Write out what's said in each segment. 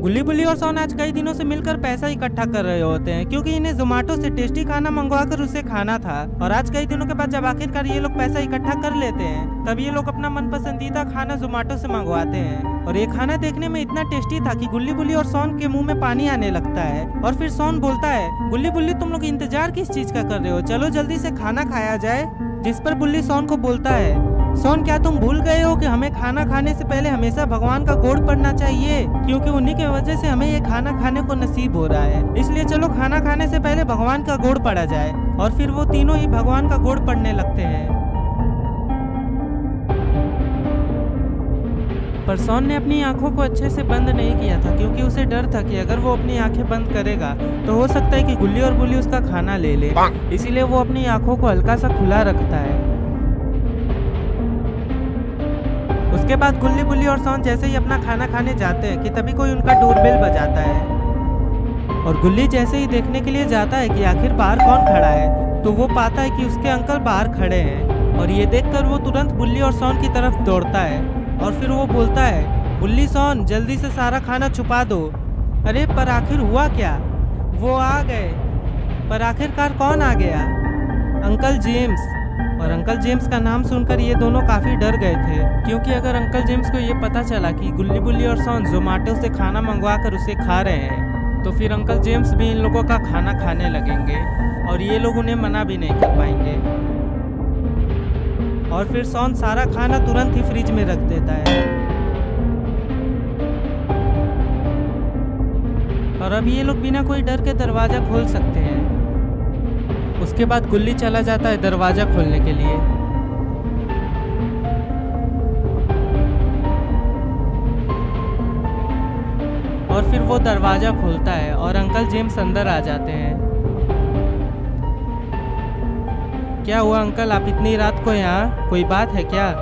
गुल्ली बुल्ली और सोन आज कई दिनों से मिलकर पैसा इकट्ठा कर रहे होते हैं क्योंकि इन्हें जोमेटो से टेस्टी खाना मंगवाकर उसे खाना था। और आज कई दिनों के बाद जब आखिरकार ये लोग पैसा इकट्ठा कर लेते हैं तब ये लोग अपना मन पसंदीदा खाना जोमेटो से मंगवाते हैं। और ये खाना देखने में इतना टेस्टी था कि गुल्ली बुल्ली और सोन के मुंह में पानी आने लगता है। और फिर सोन बोलता है, गुल्ली बुल्ली तुम लोग इंतजार किस चीज का कर रहे हो, चलो जल्दी से खाना खाया जाए। जिस पर बुल्ली सोन को बोलता है, सोन क्या तुम भूल गए हो कि हमें खाना खाने से पहले हमेशा भगवान का गोड़ पड़ना चाहिए, क्योंकि उन्हीं की वजह से हमें ये खाना खाने को नसीब हो रहा है। इसलिए चलो खाना खाने से पहले भगवान का गोड़ पड़ा जाए। और फिर वो तीनों ही भगवान का गोड़ पड़ने लगते हैं। पर सोन ने अपनी आंखों को अच्छे से बंद नहीं किया था क्योंकि उसे डर था कि अगर वो अपनी आंखें बंद करेगा तो हो सकता है कि गुल्ली और बुल्ली उसका खाना ले ले। इसीलिए वो अपनी आंखों को हल्का सा खुला रखता है। उसके बाद गुल्ली बुल्ली और सोन जैसे ही अपना खाना खाने जाते हैं कि तभी कोई उनका डोरबेल बजाता है। और गुल्ली जैसे ही देखने के लिए जाता है कि आखिर बाहर कौन खड़ा है तो वो पाता है कि उसके अंकल बाहर खड़े हैं। और ये देखकर वो तुरंत बुल्ली और सोन की तरफ दौड़ता है और फिर वो बोलता है, बुल्ली सोन जल्दी से सारा खाना छुपा दो। अरे पर आखिर हुआ क्या, वो आ गए। पर आखिरकार कौन आ गया? Uncle James. और अंकल जेम्स का नाम सुनकर ये दोनों काफ़ी डर गए थे क्योंकि अगर अंकल जेम्स को ये पता चला कि गुल्ली बुल्ली और सोन जोमेटो से खाना मंगवा कर उसे खा रहे हैं तो फिर अंकल जेम्स भी इन लोगों का खाना खाने लगेंगे और ये लोग उन्हें मना भी नहीं कर पाएंगे। और फिर सोन सारा खाना तुरंत ही फ्रिज में रख देता है। और अब ये लोग बिना कोई डर के दरवाज़ा खोल सकते हैं। उसके बाद गुल्ली चला जाता है दरवाज़ा खोलने के लिए। और फिर वो दरवाज़ा खोलता है और अंकल जेम्स अंदर आ जाते हैं। क्या हुआ अंकल, आप इतनी रात को यहाँ, कोई बात है क्या?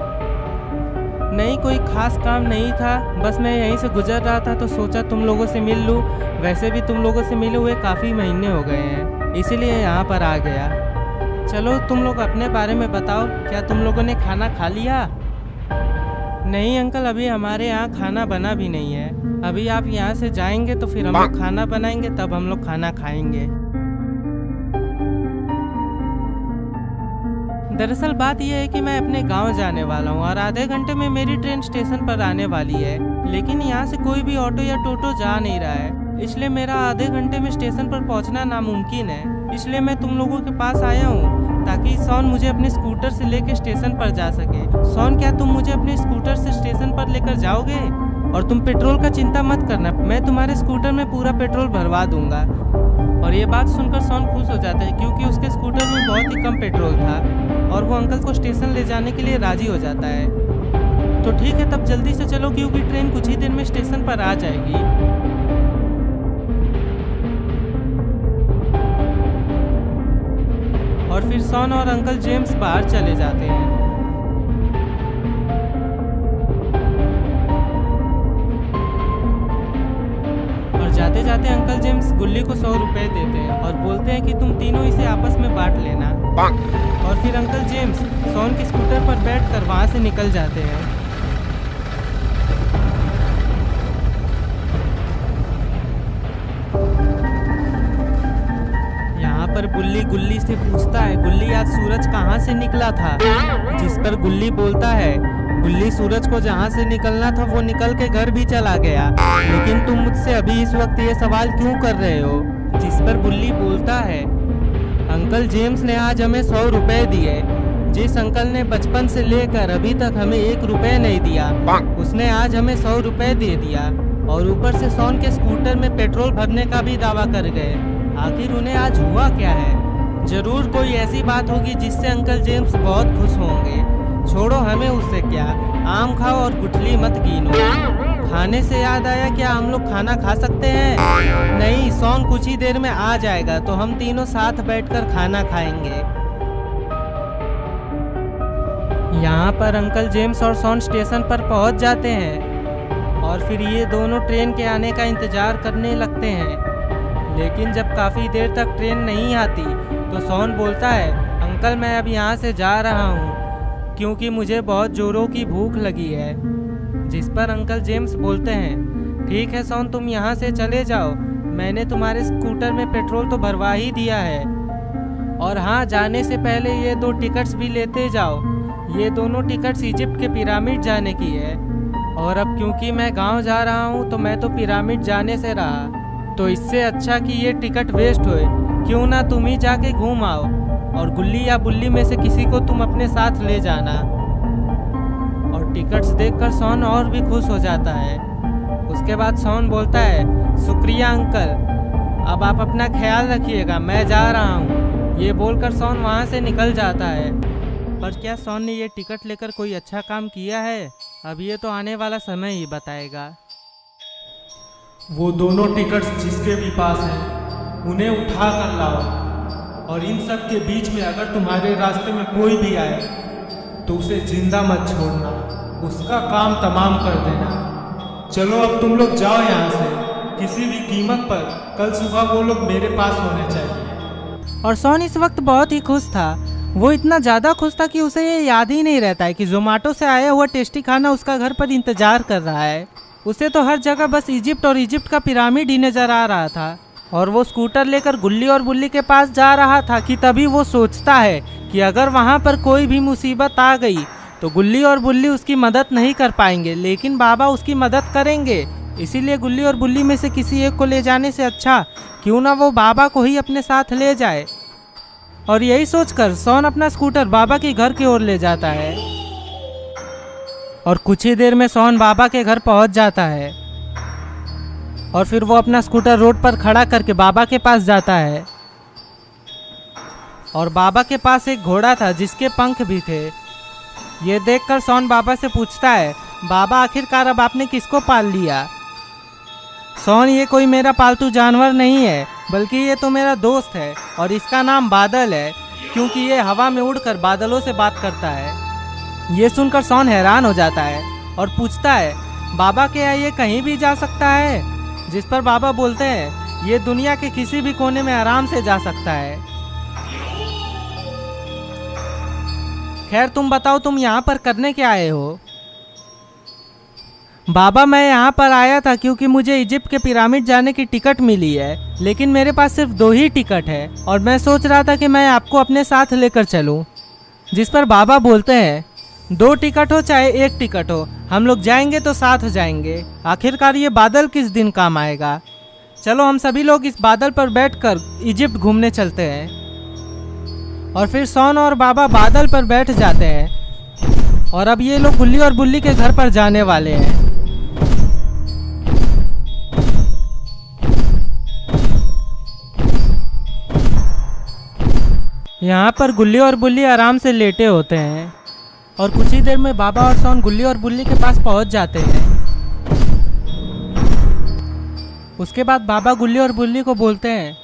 नहीं, कोई खास काम नहीं था, बस मैं यहीं से गुजर रहा था तो सोचा तुम लोगों से मिल लूँ। वैसे भी तुम लोगों से मिले हुए काफ़ी महीने हो गए हैं, इसीलिए यहाँ पर आ गया। चलो तुम लोग अपने बारे में बताओ, क्या तुम लोगों ने खाना खा लिया? नहीं अंकल, अभी हमारे यहाँ खाना बना भी नहीं है। अभी आप यहाँ से जाएंगे तो फिर हम लोग खाना बनाएंगे, तब हम लोग खाना खाएंगे। दरअसल बात यह है कि मैं अपने गांव जाने वाला हूं और आधे घंटे में मेरी ट्रेन स्टेशन पर आने वाली है, लेकिन यहां से कोई भी ऑटो या टोटो जा नहीं रहा है, इसलिए मेरा आधे घंटे में स्टेशन पर पहुंचना नामुमकिन है। इसलिए मैं तुम लोगों के पास आया हूं ताकि सोन मुझे अपने स्कूटर से लेकर स्टेशन पर जा सके। सोन, क्या तुम मुझे अपने स्कूटर से स्टेशन पर लेकर जाओगे? और तुम पेट्रोल का चिंता मत करना, मैं तुम्हारे स्कूटर में पूरा पेट्रोल भरवा दूंगा। और ये बात सुनकर सोन खुश हो जाता है क्योंकि उसके स्कूटर में बहुत ही कम पेट्रोल था और वो अंकल को स्टेशन ले जाने के लिए राजी हो जाता है। तो ठीक है, तब जल्दी से चलो क्योंकि ट्रेन कुछ ही देर में स्टेशन पर आ जाएगी। और फिर सोन और अंकल जेम्स बाहर चले जाते हैं। जाते जाते अंकल जेम्स गुल्ली को 100 रुपए देते हैं और बोलते हैं कि तुम तीनों इसे आपस में बांट लेना। और फिर अंकल जेम्स सोन की स्कूटर पर बैठकर वहां से निकल जाते हैं। यहाँ पर बुल्ली गुल्ली से पूछता है, गुल्ली आज सूरज कहाँ से निकला था? जिस पर गुल्ली बोलता है, गुल्ली सूरज को जहाँ से निकलना था वो निकल के घर भी चला गया, लेकिन तुम मुझसे अभी इस वक्त ये सवाल क्यों कर रहे हो? जिस पर बुल्ली बोलता है, अंकल जेम्स ने आज हमें 100 रुपए दिए। जिस अंकल ने बचपन से लेकर अभी तक हमें 1 रुपए नहीं दिया, उसने आज हमें 100 रुपए दे दिया और ऊपर से सोन के स्कूटर में पेट्रोल भरने का भी दावा कर गए। आखिर उन्हें आज हुआ क्या है? जरूर कोई ऐसी बात होगी जिससे अंकल जेम्स बहुत खुश होंगे। छोड़ो, हमें उससे क्या, आम खाओ और गुठली मत गिनो। खाने से याद आया, क्या हम लोग खाना खा सकते हैं? नहीं, सोन कुछ ही देर में आ जाएगा तो हम तीनों साथ बैठकर खाना खाएंगे। यहाँ पर अंकल जेम्स और सोन स्टेशन पर पहुँच जाते हैं और फिर ये दोनों ट्रेन के आने का इंतजार करने लगते हैं। लेकिन जब काफ़ी देर तक ट्रेन नहीं आती तो सोन बोलता है, अंकल मैं अब यहाँ से जा रहा हूँ क्योंकि मुझे बहुत जोरों की भूख लगी है। जिस पर अंकल जेम्स बोलते हैं, ठीक है सोन, तुम यहाँ से चले जाओ। मैंने तुम्हारे स्कूटर में पेट्रोल तो भरवा ही दिया है। और हाँ, जाने से पहले ये 2 टिकट्स भी लेते जाओ। ये दोनों टिकट्स इजिप्ट के पिरामिड जाने की है। और अब क्योंकि मैं गांव जा रहा हूँ तो मैं तो पिरामिड जाने से रहा, तो इससे अच्छा कि ये टिकट वेस्ट होए, क्यों ना तुम ही जाके घूम आओ। और गुल्ली या बुल्ली में से किसी को तुम अपने साथ ले जाना। और टिकट्स देखकर सोन और भी खुश हो जाता है। उसके बाद सोन बोलता है, शुक्रिया अंकल, अब आप अपना ख्याल रखिएगा, मैं जा रहा हूँ। ये बोलकर सोन वहाँ से निकल जाता है। पर क्या सोन ने ये टिकट लेकर कोई अच्छा काम किया है? अब ये तो आने वाला समय ही बताएगा। वो दोनों टिकट्स जिसके भी पास हैं उन्हें उठा कर लाओ। और इन सब के बीच में अगर तुम्हारे रास्ते में कोई भी आए तो उसे जिंदा मत छोड़ना, उसका काम तमाम कर देना। चलो अब तुम लोग जाओ यहाँ से, किसी भी कीमत पर कल सुबह वो लोग मेरे पास होने चाहिए। और सोन इस वक्त बहुत ही खुश था। वो इतना ज़्यादा खुश था कि उसे ये याद ही नहीं रहता है कि जोमेटो से आया हुआ टेस्टी खाना उसका घर पर इंतजार कर रहा है। उसे तो हर जगह बस इजिप्ट और इजिप्ट का पिरामिड ही नजर आ रहा था। और वो स्कूटर लेकर गुल्ली और बुल्ली के पास जा रहा था कि तभी वो सोचता है कि अगर वहाँ पर कोई भी मुसीबत आ गई तो गुल्ली और बुल्ली उसकी मदद नहीं कर पाएंगे, लेकिन बाबा उसकी मदद करेंगे। इसीलिए गुल्ली और बुल्ली में से किसी एक को ले जाने से अच्छा क्यों ना वो बाबा को ही अपने साथ ले जाए। और यही सोचकर सोन अपना स्कूटर बाबा के घर की ओर ले जाता है। और कुछ ही देर में सोन बाबा के घर पहुंच जाता है। और फिर वो अपना स्कूटर रोड पर खड़ा करके बाबा के पास जाता है। और बाबा के पास एक घोड़ा था जिसके पंख भी थे। ये देखकर सोन बाबा से पूछता है, बाबा आखिरकार अब आपने किसको पाल लिया? सोन, ये कोई मेरा पालतू जानवर नहीं है, बल्कि ये तो मेरा दोस्त है और इसका नाम बादल है, क्योंकि ये हवा में उड़कर बादलों से बात करता है। ये सुनकर सोन हैरान हो जाता है और पूछता है, बाबा क्या ये कहीं भी जा सकता है? जिस पर बाबा बोलते हैं, ये दुनिया के किसी भी कोने में आराम से जा सकता है। खैर तुम बताओ, तुम यहाँ पर करने क्या आए हो? बाबा, मैं यहाँ पर आया था क्योंकि मुझे इजिप्ट के पिरामिड जाने की टिकट मिली है, लेकिन मेरे पास सिर्फ 2 ही टिकट है और मैं सोच रहा था कि मैं आपको अपने साथ लेकर चलूं। जिस पर बाबा बोलते हैं, 2 टिकट हो चाहे 1 टिकट हो, हम लोग जाएंगे तो साथ जाएंगे। आखिरकार ये बादल किस दिन काम आएगा। चलो हम सभी लोग इस बादल पर बैठकर इजिप्ट घूमने चलते हैं। और फिर सोन और बाबा बादल पर बैठ जाते हैं। और अब ये लोग गुल्ली और बुल्ली के घर पर जाने वाले हैं। यहाँ पर गुल्ली और बुल्ली आराम से लेटे होते हैं। और कुछ ही देर में बाबा और सोन गुल्ली और बुल्ली के पास पहुँच जाते हैं। उसके बाद बाबा गुल्ली और बुल्ली को बोलते हैं,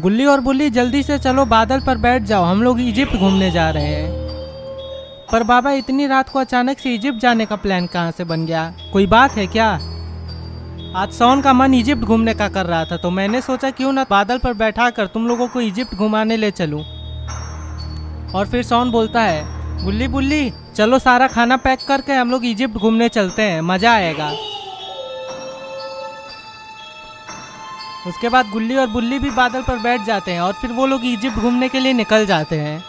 गुल्ली और बुल्ली जल्दी से चलो बादल पर बैठ जाओ, हम लोग इजिप्ट घूमने जा रहे हैं। पर बाबा, इतनी रात को अचानक से इजिप्ट जाने का प्लान कहाँ से बन गया? कोई बात है क्या? आज सोन का मन इजिप्ट घूमने का कर रहा था, तो मैंने सोचा क्यों ना बादल पर बैठा कर तुम लोगों को इजिप्ट घुमाने ले चलूं। और फिर सोन बोलता है, गुल्ली बुल्ली चलो सारा खाना पैक करके हम लोग इजिप्ट घूमने चलते हैं, मज़ा आएगा। उसके बाद गुल्ली और बुल्ली भी बादल पर बैठ जाते हैं और फिर वो लोग इजिप्ट घूमने के लिए निकल जाते हैं।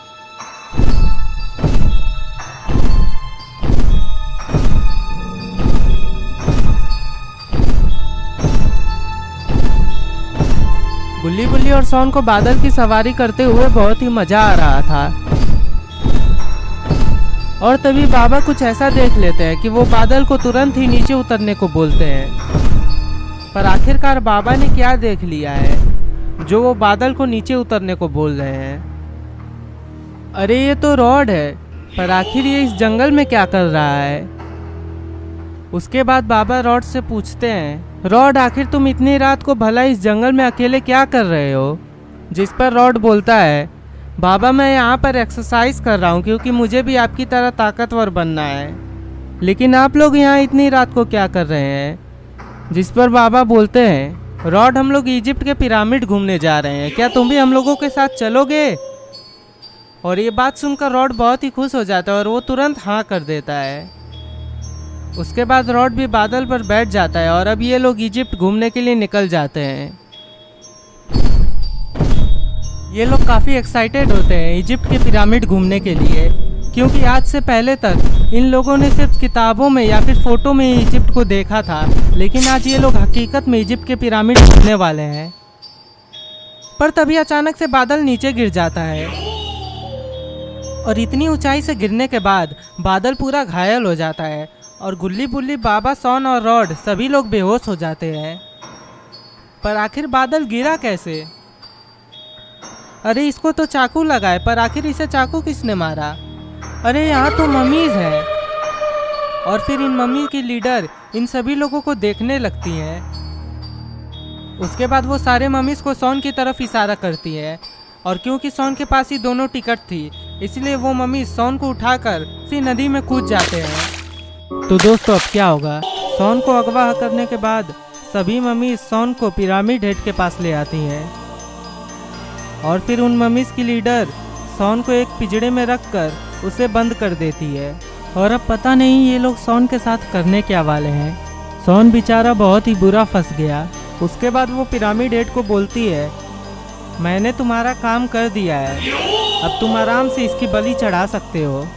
गुल्ली बुल्ली और सोन को बादल की सवारी करते हुए बहुत ही मजा आ रहा था। और तभी बाबा कुछ ऐसा देख लेते हैं कि वो बादल को तुरंत ही नीचे उतरने को बोलते हैं। पर आखिरकार बाबा ने क्या देख लिया है जो वो बादल को नीचे उतरने को बोल रहे हैं? अरे ये तो रॉड है, पर आखिर ये इस जंगल में क्या कर रहा है? उसके बाद बाबा रॉड से पूछते हैं, रॉड आखिर तुम इतनी रात को भला इस जंगल में अकेले क्या कर रहे हो? जिस पर रॉड बोलता है, बाबा मैं यहाँ पर एक्सरसाइज कर रहा हूँ क्योंकि मुझे भी आपकी तरह ताकतवर बनना है। लेकिन आप लोग यहाँ इतनी रात को क्या कर रहे हैं? जिस पर बाबा बोलते हैं, रॉड हम लोग इजिप्ट के पिरामिड घूमने जा रहे हैं, क्या तुम भी हम लोगों के साथ चलोगे? और ये बात सुनकर रॉड बहुत ही खुश हो जाता है और वो तुरंत हाँ कर देता है। उसके बाद रॉड भी बादल पर बैठ जाता है और अब ये लोग इजिप्ट घूमने के लिए निकल जाते हैं। ये लोग काफ़ी एक्साइटेड होते हैं इजिप्ट के पिरामिड घूमने के लिए, क्योंकि आज से पहले तक इन लोगों ने सिर्फ किताबों में या फिर फोटो में ही इजिप्ट को देखा था, लेकिन आज ये लोग हकीकत में इजिप्ट के पिरामिड घूमने वाले हैं। पर तभी अचानक से बादल नीचे गिर जाता है और इतनी ऊंचाई से गिरने के बाद बादल पूरा घायल हो जाता है और गुल्ली बुल्ली, बाबा, सॉन और रॉड सभी लोग बेहोश हो जाते हैं। पर आखिर बादल गिरा कैसे? अरे इसको तो चाकू लगा है, पर आखिर इसे चाकू किसने मारा? अरे यहाँ तो मम्मीज हैं। और फिर इन मम्मी की लीडर इन सभी लोगों को देखने लगती हैं। उसके बाद वो सारे मम्मीज को सॉन की तरफ इशारा करती है और क्योंकि सॉन के पास ही दोनों टिकट थी, इसलिए वो मम्मी सॉन को उठाकर उसी नदी में कूद जाते हैं। तो दोस्तों अब क्या होगा? सॉन को अगवा करने के बाद सभी मम्मी सॉन को पिरामिड हेड के पास ले आती हैं और फिर उन मम्मीज की लीडर सॉन को एक पिंजड़े में रखकर उसे बंद कर देती है। और अब पता नहीं ये लोग सॉन के साथ करने क्या वाले हैं। सॉन बेचारा बहुत ही बुरा फंस गया। उसके बाद वो पिरामिड हेड को बोलती है, मैंने तुम्हारा काम कर दिया है, अब तुम आराम से इसकी बलि चढ़ा सकते हो।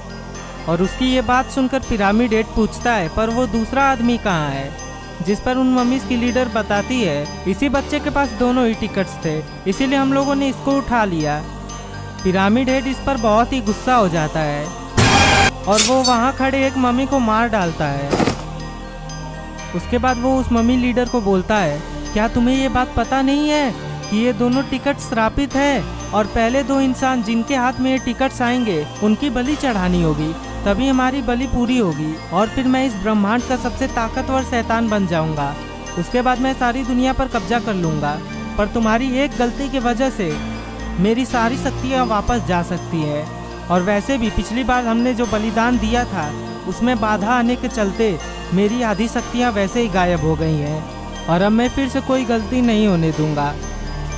और उसकी ये बात सुनकर पिरामिड हेड पूछता है, पर वो दूसरा आदमी कहाँ है? जिस पर उन मम्मीज की लीडर बताती है, इसी बच्चे के पास दोनों ही टिकट्स थे, इसीलिए हम लोगों ने इसको उठा लिया। पिरामिड हेड इस पर बहुत ही गुस्सा हो जाता है और वो वहाँ खड़े एक मम्मी को मार डालता है। उसके बाद वो उस मम्मी लीडर को बोलता है, क्या तुम्हें ये बात पता नहीं है कि ये दोनों टिकट श्रापित है और पहले दो इंसान जिनके हाथ में ये टिकट्स आएंगे उनकी बलि चढ़ानी होगी, तभी हमारी बलि पूरी होगी और फिर मैं इस ब्रह्मांड का सबसे ताकतवर शैतान बन जाऊंगा। उसके बाद मैं सारी दुनिया पर कब्जा कर लूंगा। पर तुम्हारी एक गलती की वजह से मेरी सारी शक्तियाँ वापस जा सकती है। और वैसे भी पिछली बार हमने जो बलिदान दिया था उसमें बाधा आने के चलते मेरी आधी शक्तियाँ वैसे ही गायब हो गई हैं और अब मैं फिर से कोई गलती नहीं होने दूंगा।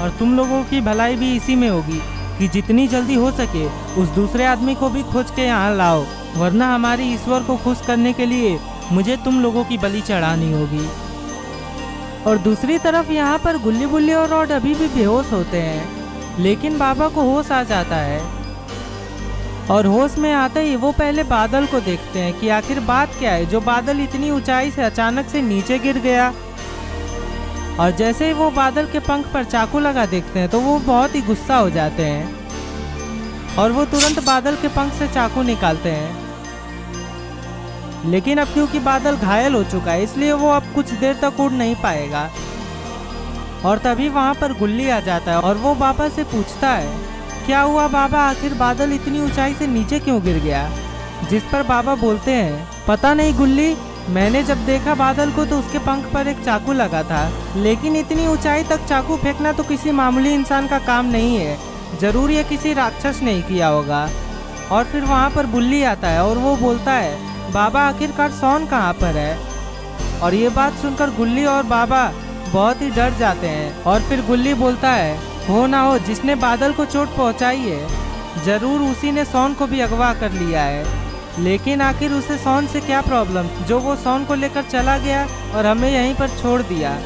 और तुम लोगों की भलाई भी इसी में होगी कि जितनी जल्दी हो सके उस दूसरे आदमी को भी खोज के यहाँ लाओ, वरना हमारी ईश्वर को खुश करने के लिए मुझे तुम लोगों की बलि चढ़ानी होगी। और दूसरी तरफ यहाँ पर गुल्ली बुल्ली और रॉड अभी भी बेहोश होते हैं, लेकिन बाबा को होश आ जाता है और होश में आते ही वो पहले बादल को देखते हैं कि आखिर बात क्या है, जो बादल इतनी ऊंचाई से अचानक से नीचे गिर गया। और जैसे ही वो बादल के पंख पर चाकू लगा देखते हैं तो वो बहुत ही गुस्सा हो जाते हैं और वो तुरंत बादल के पंख से चाकू निकालते हैं। लेकिन अब क्योंकि बादल घायल हो चुका है इसलिए वो अब कुछ देर तक उड़ नहीं पाएगा। और तभी वहाँ पर गुल्ली आ जाता है और वो बाबा से पूछता है, क्या हुआ बाबा, आखिर बादल इतनी ऊंचाई से नीचे क्यों गिर गया? जिस पर बाबा बोलते हैं, पता नहीं गुल्ली, मैंने जब देखा बादल को तो उसके पंख पर एक चाकू लगा था, लेकिन इतनी ऊंचाई तक चाकू फेंकना तो किसी मामूली इंसान का काम नहीं है, जरूर ये किसी राक्षस ने ही किया होगा। और फिर वहाँ पर बुल्ली आता है और वो बोलता है, बाबा आखिरकार सॉन कहाँ पर है? और ये बात सुनकर गुल्ली और बाबा बहुत ही डर जाते हैं। और फिर गुल्ली बोलता है, हो ना हो जिसने बादल को चोट पहुंचाई है जरूर उसी ने सॉन को भी अगवा कर लिया है, लेकिन आखिर उसे सॉन से क्या प्रॉब्लम जो वो सॉन को लेकर चला गया और हमें यहीं पर छोड़ दिया।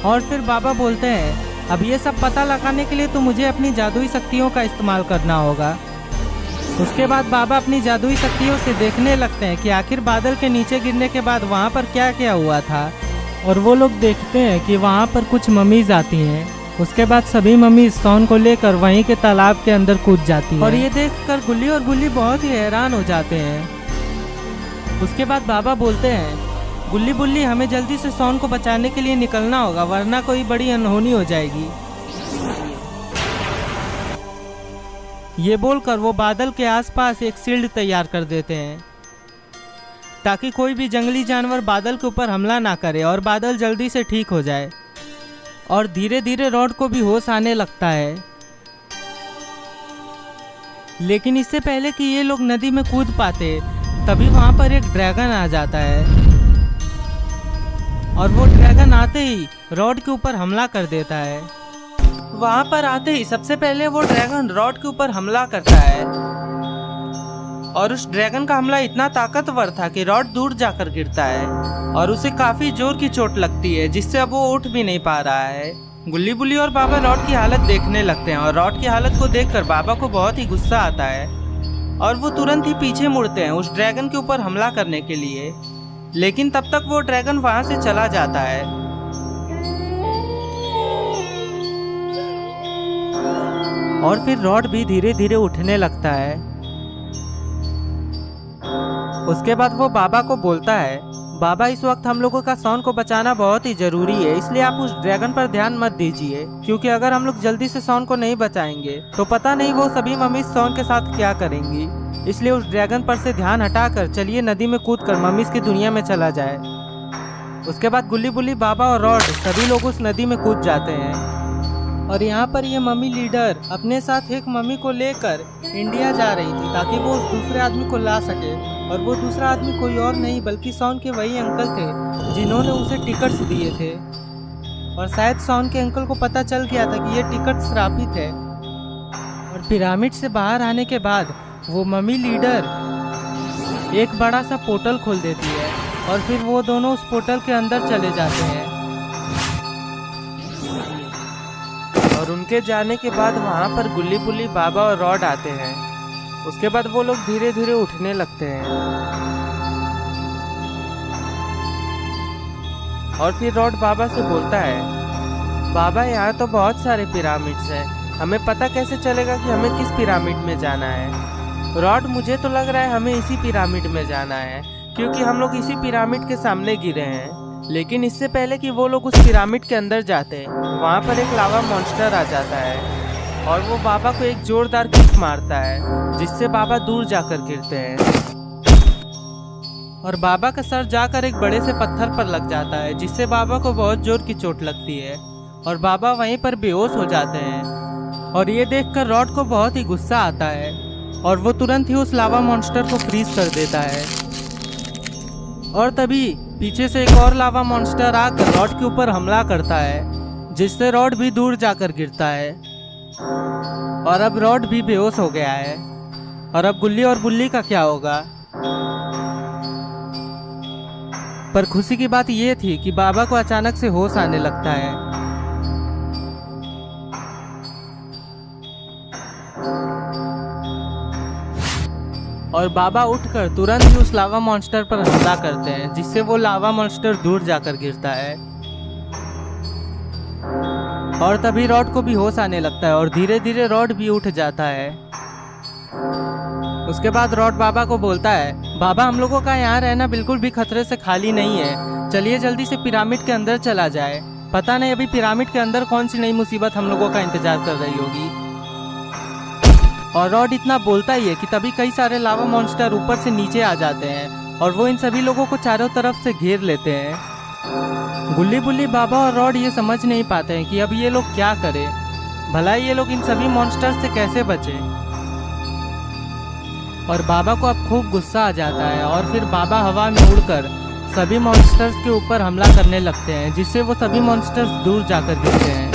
और फिर बाबा बोलते हैं, अब ये सब पता लगाने के लिए तो मुझे अपनी जादुई शक्तियों का इस्तेमाल करना होगा। उसके बाद बाबा अपनी जादुई शक्तियों से देखने लगते हैं कि आखिर बादल के नीचे गिरने के बाद वहाँ पर क्या क्या हुआ था। और वो लोग देखते हैं कि वहाँ पर कुछ मम्मीज आती हैं। उसके बाद सभी मम्मीज सॉन को लेकर वहीं के तालाब के अंदर कूद जाती हैं। और ये देखकर गुल्ली और बुल्ली बहुत ही हैरान हो जाते हैं। उसके बाद बाबा बोलते हैं, गुल्ली बुल्ली हमें जल्दी से सॉन को बचाने के लिए निकलना होगा, वरना कोई बड़ी अनहोनी हो जाएगी। ये बोलकर वो बादल के आसपास एक शील्ड तैयार कर देते हैं ताकि कोई भी जंगली जानवर बादल के ऊपर हमला ना करे और बादल जल्दी से ठीक हो जाए। और धीरे धीरे रॉड को भी होश आने लगता है। लेकिन इससे पहले कि ये लोग नदी में कूद पाते तभी वहां पर एक ड्रैगन आ जाता है और वो ड्रैगन आते ही रॉड के ऊपर हमला कर देता है। वहां पर आते ही सबसे पहले वो ड्रैगन रॉड के ऊपर हमला करता है और उस ड्रैगन का हमला इतना ताकतवर था कि रॉड दूर जाकर गिरता है और उसे काफी जोर की चोट लगती है, जिससे अब वो उठ भी नहीं पा रहा है। गुल्ली बुल्ली और बाबा रॉड की हालत देखने लगते हैं और रॉड की हालत को देखकर बाबा को बहुत ही गुस्सा आता है और वो तुरंत ही पीछे मुड़ते हैं उस ड्रैगन के ऊपर हमला करने के लिए। लेकिन तब तक वो ड्रैगन वहां से चला जाता है। और फिर रॉड भी धीरे धीरे उठने लगता है। उसके बाद वो बाबा को बोलता है, बाबा इस वक्त हम लोगों का सॉन को बचाना बहुत ही जरूरी है, इसलिए आप उस ड्रैगन पर ध्यान मत दीजिए, क्योंकि अगर हम लोग जल्दी से सॉन को नहीं बचाएंगे तो पता नहीं वो सभी मम्मी सॉन के साथ क्या करेंगी। इसलिए उस ड्रैगन पर से ध्यान हटाकर चलिए नदी में कूदकर मम्मीज की दुनिया में चला जाए। उसके बाद गुल्ली बुल्ली, बाबा और रॉड सभी लोग उस नदी में कूद जाते हैं। और यहाँ पर ये मम्मी लीडर अपने साथ एक मम्मी को लेकर इंडिया जा रही थी ताकि वो उस दूसरे आदमी को ला सके। और वो दूसरा आदमी कोई और नहीं बल्कि सॉन के वही अंकल थे जिन्होंने उसे टिकट्स दिए थे। और शायद सॉन के अंकल को पता चल गया था कि ये टिकट श्रापित है। और पिरामिड से बाहर आने के बाद वो मम्मी लीडर एक बड़ा सा पोर्टल खोल देती है और फिर वो दोनों उस पोर्टल के अंदर चले जाते हैं। और उनके जाने के बाद वहाँ पर गुल्ली बुल्ली, बाबा और रॉड आते हैं। उसके बाद वो लोग धीरे धीरे उठने लगते हैं। और फिर रॉड बाबा से बोलता है, बाबा यहाँ तो बहुत सारे पिरामिड्स हैं, हमें पता कैसे चलेगा कि हमें किस पिरामिड में जाना है। रॉड, मुझे तो लग रहा है हमें इसी पिरामिड में जाना है, क्योंकि हम लोग इसी पिरामिड के सामने गिरे हैं। लेकिन इससे पहले कि वो लोग उस पिरामिड के अंदर जाते वहाँ पर एक लावा मॉन्स्टर आ जाता है और वो बाबा को एक जोरदार किक मारता है, जिससे बाबा दूर जाकर गिरते हैं। और बाबा का सर जाकर एक बड़े से पत्थर पर लग जाता है, जिससे बाबा को बहुत जोर की चोट लगती है और बाबा वहीं पर बेहोश हो जाते हैं। और ये देखकर रॉड को बहुत ही गुस्सा आता है और वो तुरंत ही उस लावा मॉन्स्टर को फ्रीज कर देता है। और तभी पीछे से एक और लावा मॉन्स्टर आकर रॉड के ऊपर हमला करता है, जिससे रॉड भी दूर जाकर गिरता है। और अब रॉड भी बेहोश हो गया है। और अब गुल्ली और बुल्ली का क्या होगा? पर खुशी की बात यह थी कि बाबा को अचानक से होश आने लगता है। और बाबा उठकर तुरंत ही उस लावा मॉन्स्टर पर हमला करते हैं, जिससे वो लावा मॉन्स्टर दूर जाकर गिरता है। और तभी रॉड को भी होश आने लगता है और धीरे धीरे रॉड भी उठ जाता है। उसके बाद रॉड बाबा को बोलता है, बाबा हम लोगों का यहाँ रहना बिल्कुल भी खतरे से खाली नहीं है, चलिए जल्दी से पिरामिड के अंदर चला जाए, पता नहीं अभी पिरामिड के अंदर कौन सी नई मुसीबत हम लोगों का इंतजार कर रही होगी। और रॉड इतना बोलता ही है कि तभी कई सारे लावा मॉन्स्टर ऊपर से नीचे आ जाते हैं और वो इन सभी लोगों को चारों तरफ से घेर लेते हैं। गुल्ली बुल्ली, बाबा और रॉड ये समझ नहीं पाते हैं कि अब ये लोग क्या करें, भला ये लोग इन सभी मॉन्स्टर से कैसे बचे। और बाबा को अब खूब गुस्सा आ जाता है और फिर बाबा हवा में उड़कर सभी मॉन्स्टर्स के ऊपर हमला करने लगते हैं, जिससे वो सभी मॉन्स्टर्स दूर जाकर गिरते हैं।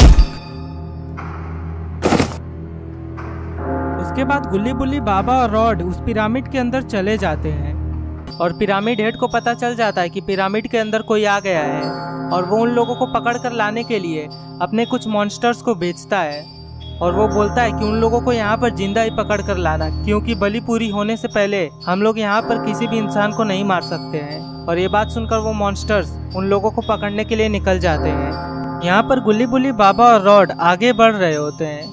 उसके बाद गुल्ली बुल्ली, बाबा और रॉड उस पिरामिड के अंदर चले जाते हैं और पिरामिड हेड को पता चल जाता है कि पिरामिड के अंदर कोई आ गया है और वो उन लोगों को पकड़ कर लाने के लिए अपने कुछ मॉन्स्टर्स को बेचता है। और वो बोलता है कि उन लोगों को यहाँ पर जिंदा ही पकड़ कर लाना, क्योंकि बलि पूरी होने से पहले हम लोग यहाँ पर किसी भी इंसान को नहीं मार सकते हैं। और ये बात सुनकर वो मॉन्स्टर्स उन लोगों को पकड़ने के लिए निकल जाते हैं। यहाँ पर गुल्ली बुल्ली, बाबा और रॉड आगे बढ़ रहे होते हैं,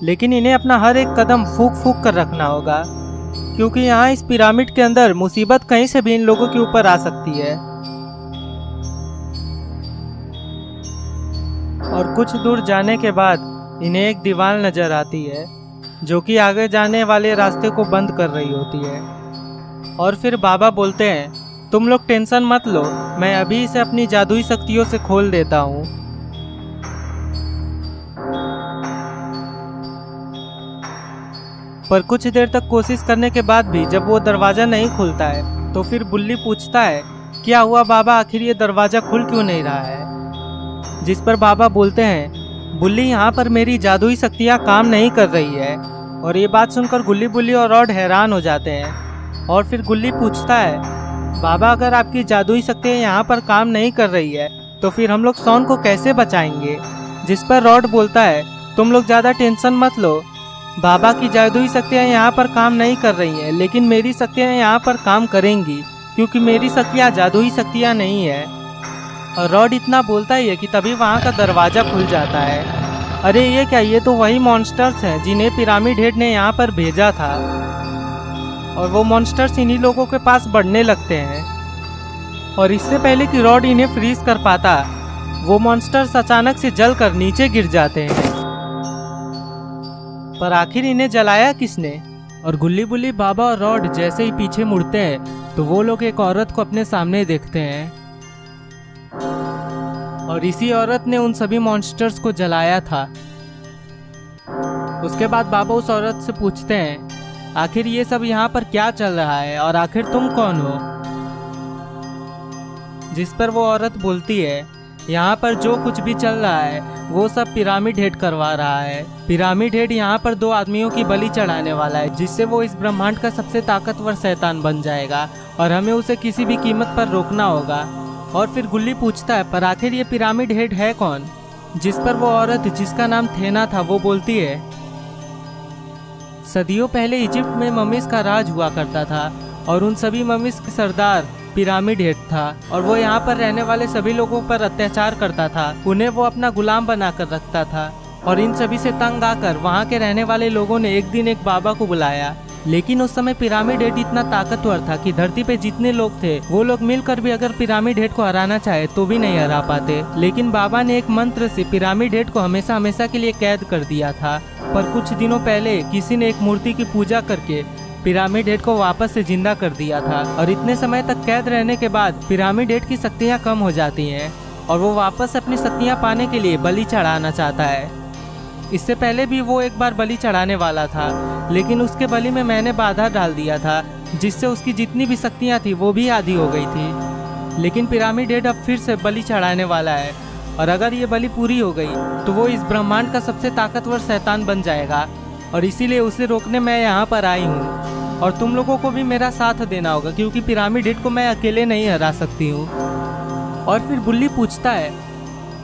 लेकिन इन्हें अपना हर एक कदम फूंक फूंक कर रखना होगा, क्योंकि यहाँ इस पिरामिड के अंदर मुसीबत कहीं से भी इन लोगों के ऊपर आ सकती है। और कुछ दूर जाने के बाद इन्हें एक दीवार नजर आती है, जो कि आगे जाने वाले रास्ते को बंद कर रही होती है। और फिर बाबा बोलते हैं, तुम लोग टेंशन मत लो, मैं अभी इसे अपनी जादुई शक्तियों से खोल देता हूँ। पर कुछ देर तक कोशिश करने के बाद भी जब वो दरवाज़ा नहीं खुलता है तो फिर बुल्ली पूछता है, क्या हुआ बाबा, आखिर ये दरवाज़ा खुल क्यों नहीं रहा है? जिस पर बाबा बोलते हैं, बुल्ली यहाँ पर मेरी जादुई शक्तियाँ काम नहीं कर रही है। और ये बात सुनकर गुल्ली बुल्ली और रॉड हैरान हो जाते हैं और फिर गुल्ली पूछता है, बाबा अगर आपकी जादुई शक्तियाँ यहाँ पर काम नहीं कर रही है तो फिर हम लोग शॉन को कैसे बचाएंगे। जिस पर रॉड बोलता है, तुम लोग ज़्यादा टेंशन मत लो, बाबा की जादुई शक्तियाँ यहाँ पर काम नहीं कर रही हैं, लेकिन मेरी शक्तियाँ यहाँ पर काम करेंगी, क्योंकि मेरी शक्तियाँ जादुई शक्तियाँ नहीं है। और रॉड इतना बोलता ही है कि तभी वहाँ का दरवाज़ा खुल जाता है। अरे ये क्या, ये तो वही मॉन्स्टर्स हैं जिन्हें पिरामिड हेड ने यहाँ पर भेजा था, और वो मॉन्स्टर्स इन्हीं लोगों के पास बढ़ने लगते हैं। और इससे पहले कि रॉड इन्हें फ्रीज कर पाता, वो मॉन्स्टर्स अचानक से जलकर नीचे गिर जाते हैं। पर आखिर इन्हें जलाया किसने। और गुल्ली बुल्ली, बाबा और रॉड जैसे ही पीछे मुड़ते हैं तो वो लोग एक औरत को अपने सामने देखते हैं, और इसी औरत ने उन सभी मॉन्स्टर्स को जलाया था। उसके बाद बाबा उस औरत से पूछते हैं, आखिर ये सब यहाँ पर क्या चल रहा है और आखिर तुम कौन हो। जिस पर वो औरत बोलती है, यहाँ पर जो कुछ भी चल रहा है वो सब पिरामिड हेड करवा रहा है। पिरामिड हेड यहाँ पर 2 आदमियों की बलि चढ़ाने वाला है, जिससे वो इस ब्रह्मांड का सबसे ताकतवर शैतान बन जाएगा और हमें उसे किसी भी कीमत पर रोकना होगा। और फिर गुल्ली पूछता है, पर आखिर ये पिरामिड हेड है कौन। जिस पर वो औरत, जिसका नाम थेना था, वो बोलती है, सदियों पहले इजिप्ट में मम्मीज का राज हुआ करता था और उन सभी मम्मीज के सरदार पिरामिड हेड था, और वो यहाँ पर रहने वाले सभी लोगों पर अत्याचार करता था, उन्हें वो अपना गुलाम बनाकर रखता था। और इन सभी से तंग आकर वहाँ के रहने वाले लोगों ने एक दिन एक बाबा को बुलाया, लेकिन उस समय पिरामिड हेड इतना ताकतवर था कि धरती पे जितने लोग थे वो लोग मिलकर भी अगर पिरामिड हेड को हराना चाहे तो भी नहीं हरा पाते। लेकिन बाबा ने एक मंत्र से पिरामिड हेड को हमेशा हमेशा के लिए कैद कर दिया था। पर कुछ दिनों पहले किसी ने एक मूर्ति की पूजा करके पिरामिड हेड को वापस से जिंदा कर दिया था, और इतने समय तक कैद रहने के बाद पिरामिड हेड की शक्तियाँ कम हो जाती हैं और वो वापस अपनी शक्तियाँ पाने के लिए बलि चढ़ाना चाहता है। इससे पहले भी वो एक बार बलि चढ़ाने वाला था, लेकिन उसके बलि में मैंने बाधा डाल दिया था, जिससे उसकी जितनी भी शक्तियाँ थी वो भी आधी हो गई थी। लेकिन पिरामिड हेड अब फिर से बलि चढ़ाने वाला है, और अगर ये बलि पूरी हो गई तो वो इस ब्रह्मांड का सबसे ताकतवर शैतान बन जाएगा, और इसीलिए उसे रोकने मैं यहाँ पर आई हूँ। और तुम लोगों को भी मेरा साथ देना होगा, क्योंकि पिरामिड हेड को मैं अकेले नहीं हरा सकती हूँ। और फिर गुल्ली पूछता है,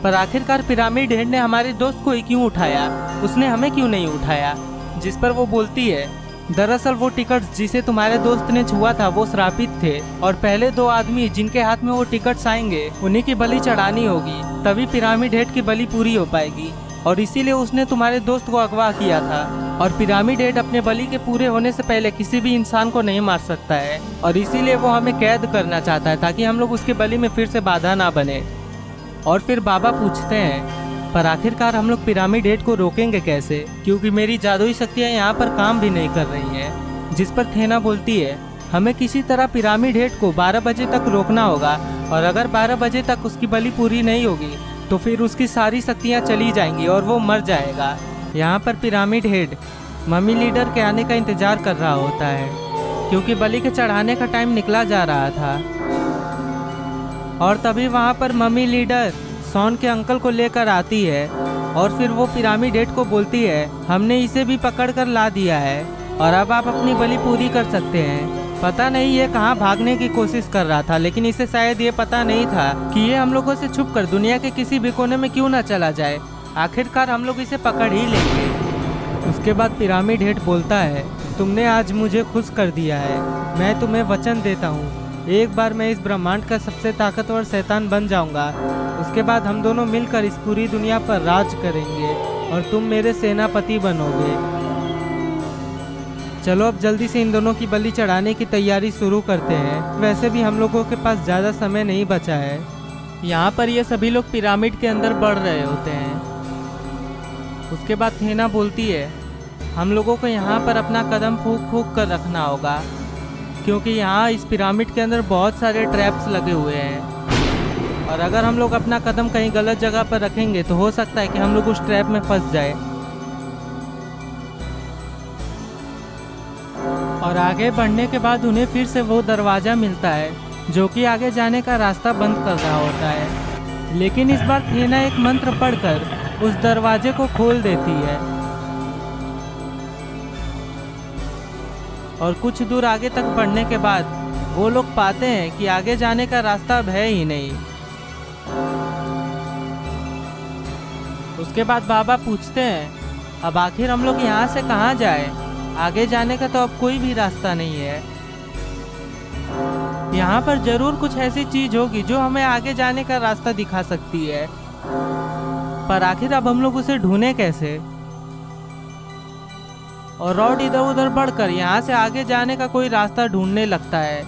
पर आखिरकार पिरामिड हेड ने हमारे दोस्त को ही क्यों उठाया, उसने हमें क्यों नहीं उठाया। जिस पर वो बोलती है, दरअसल वो टिकट्स जिसे तुम्हारे दोस्त ने छुआ था वो श्रापित थे, और पहले 2 आदमी जिनके हाथ में वो टिकट्स आएंगे उन्हीं की बलि चढ़ानी होगी, तभी पिरामिड हेड की बलि पूरी हो पाएगी। और इसीलिए उसने तुम्हारे दोस्त को अगवा किया था, और पिरामिड हेड अपने बलि के पूरे होने से पहले किसी भी इंसान को नहीं मार सकता है, और इसीलिए वो हमें कैद करना चाहता है ताकि हम लोग उसके बलि में फिर से बाधा ना बने। और फिर बाबा पूछते हैं, पर आखिरकार हम लोग पिरामिड हेड को रोकेंगे कैसे, क्योंकि मेरी जादुई शक्तियाँ यहाँ पर काम भी नहीं कर रही हैं। जिस पर थेना बोलती है, हमें किसी तरह पिरामिड हेड को 12 बजे तक रोकना होगा, और अगर 12 बजे तक उसकी बलि पूरी नहीं होगी तो फिर उसकी सारी शक्तियाँ चली जाएंगी और वो मर जाएगा। यहाँ पर पिरामिड हेड मम्मी लीडर के आने का इंतजार कर रहा होता है, क्योंकि बलि के चढ़ाने का टाइम निकला जा रहा था। और तभी वहाँ पर मम्मी लीडर शॉन के अंकल को लेकर आती है, और फिर वो पिरामिड हेड को बोलती है, हमने इसे भी पकड़ कर ला दिया है और अब आप अपनी बलि पूरी कर सकते हैं। पता नहीं ये कहाँ भागने की कोशिश कर रहा था, लेकिन इसे शायद ये पता नहीं था कि ये हम लोगों से छुपकर दुनिया के किसी भी कोने में क्यों ना चला जाए। आखिरकार हम लोग इसे पकड़ ही लेंगे। उसके बाद पिरामिड हेड बोलता है, तुमने आज मुझे खुश कर दिया है, मैं तुम्हें वचन देता हूँ, एक बार मैं इस ब्रह्मांड का सबसे ताकतवर शैतान बन जाऊंगा। उसके बाद हम दोनों मिलकर इस पूरी दुनिया पर राज करेंगे और तुम मेरे सेनापति बनोगे। चलो अब जल्दी से इन दोनों की बलि चढ़ाने की तैयारी शुरू करते हैं। वैसे भी हम लोगों के पास ज़्यादा समय नहीं बचा है। यहाँ पर ये सभी लोग पिरामिड के अंदर बढ़ रहे होते हैं। उसके बाद थेना बोलती है, हम लोगों को यहाँ पर अपना कदम फूंक फूंक कर रखना होगा, क्योंकि यहाँ इस पिरामिड के अंदर बहुत सारे ट्रैप्स लगे हुए हैं, और अगर हम लोग अपना कदम कहीं गलत जगह पर रखेंगे तो हो सकता है कि हम लोग उस ट्रैप में फंस जाए। और आगे बढ़ने के बाद उन्हें फिर से वो दरवाज़ा मिलता है जो कि आगे जाने का रास्ता बंद कर रहा होता है, लेकिन इस बार थेना एक मंत्र पढ़कर उस दरवाजे को खोल देती है। और कुछ दूर आगे तक बढ़ने के बाद वो लोग पाते हैं कि आगे जाने का रास्ता अब है ही नहीं। उसके बाद बाबा पूछते हैं अब आखिर हम लोग यहाँ से कहाँ जाए, आगे जाने का तो अब कोई भी रास्ता नहीं है। यहाँ पर जरूर कुछ ऐसी चीज होगी जो हमें आगे जाने का रास्ता दिखा सकती है, पर आखिर अब हम लोग उसे ढूंढे कैसे। और रॉड इधर उधर बढ़कर यहाँ से आगे जाने का कोई रास्ता ढूंढने लगता है,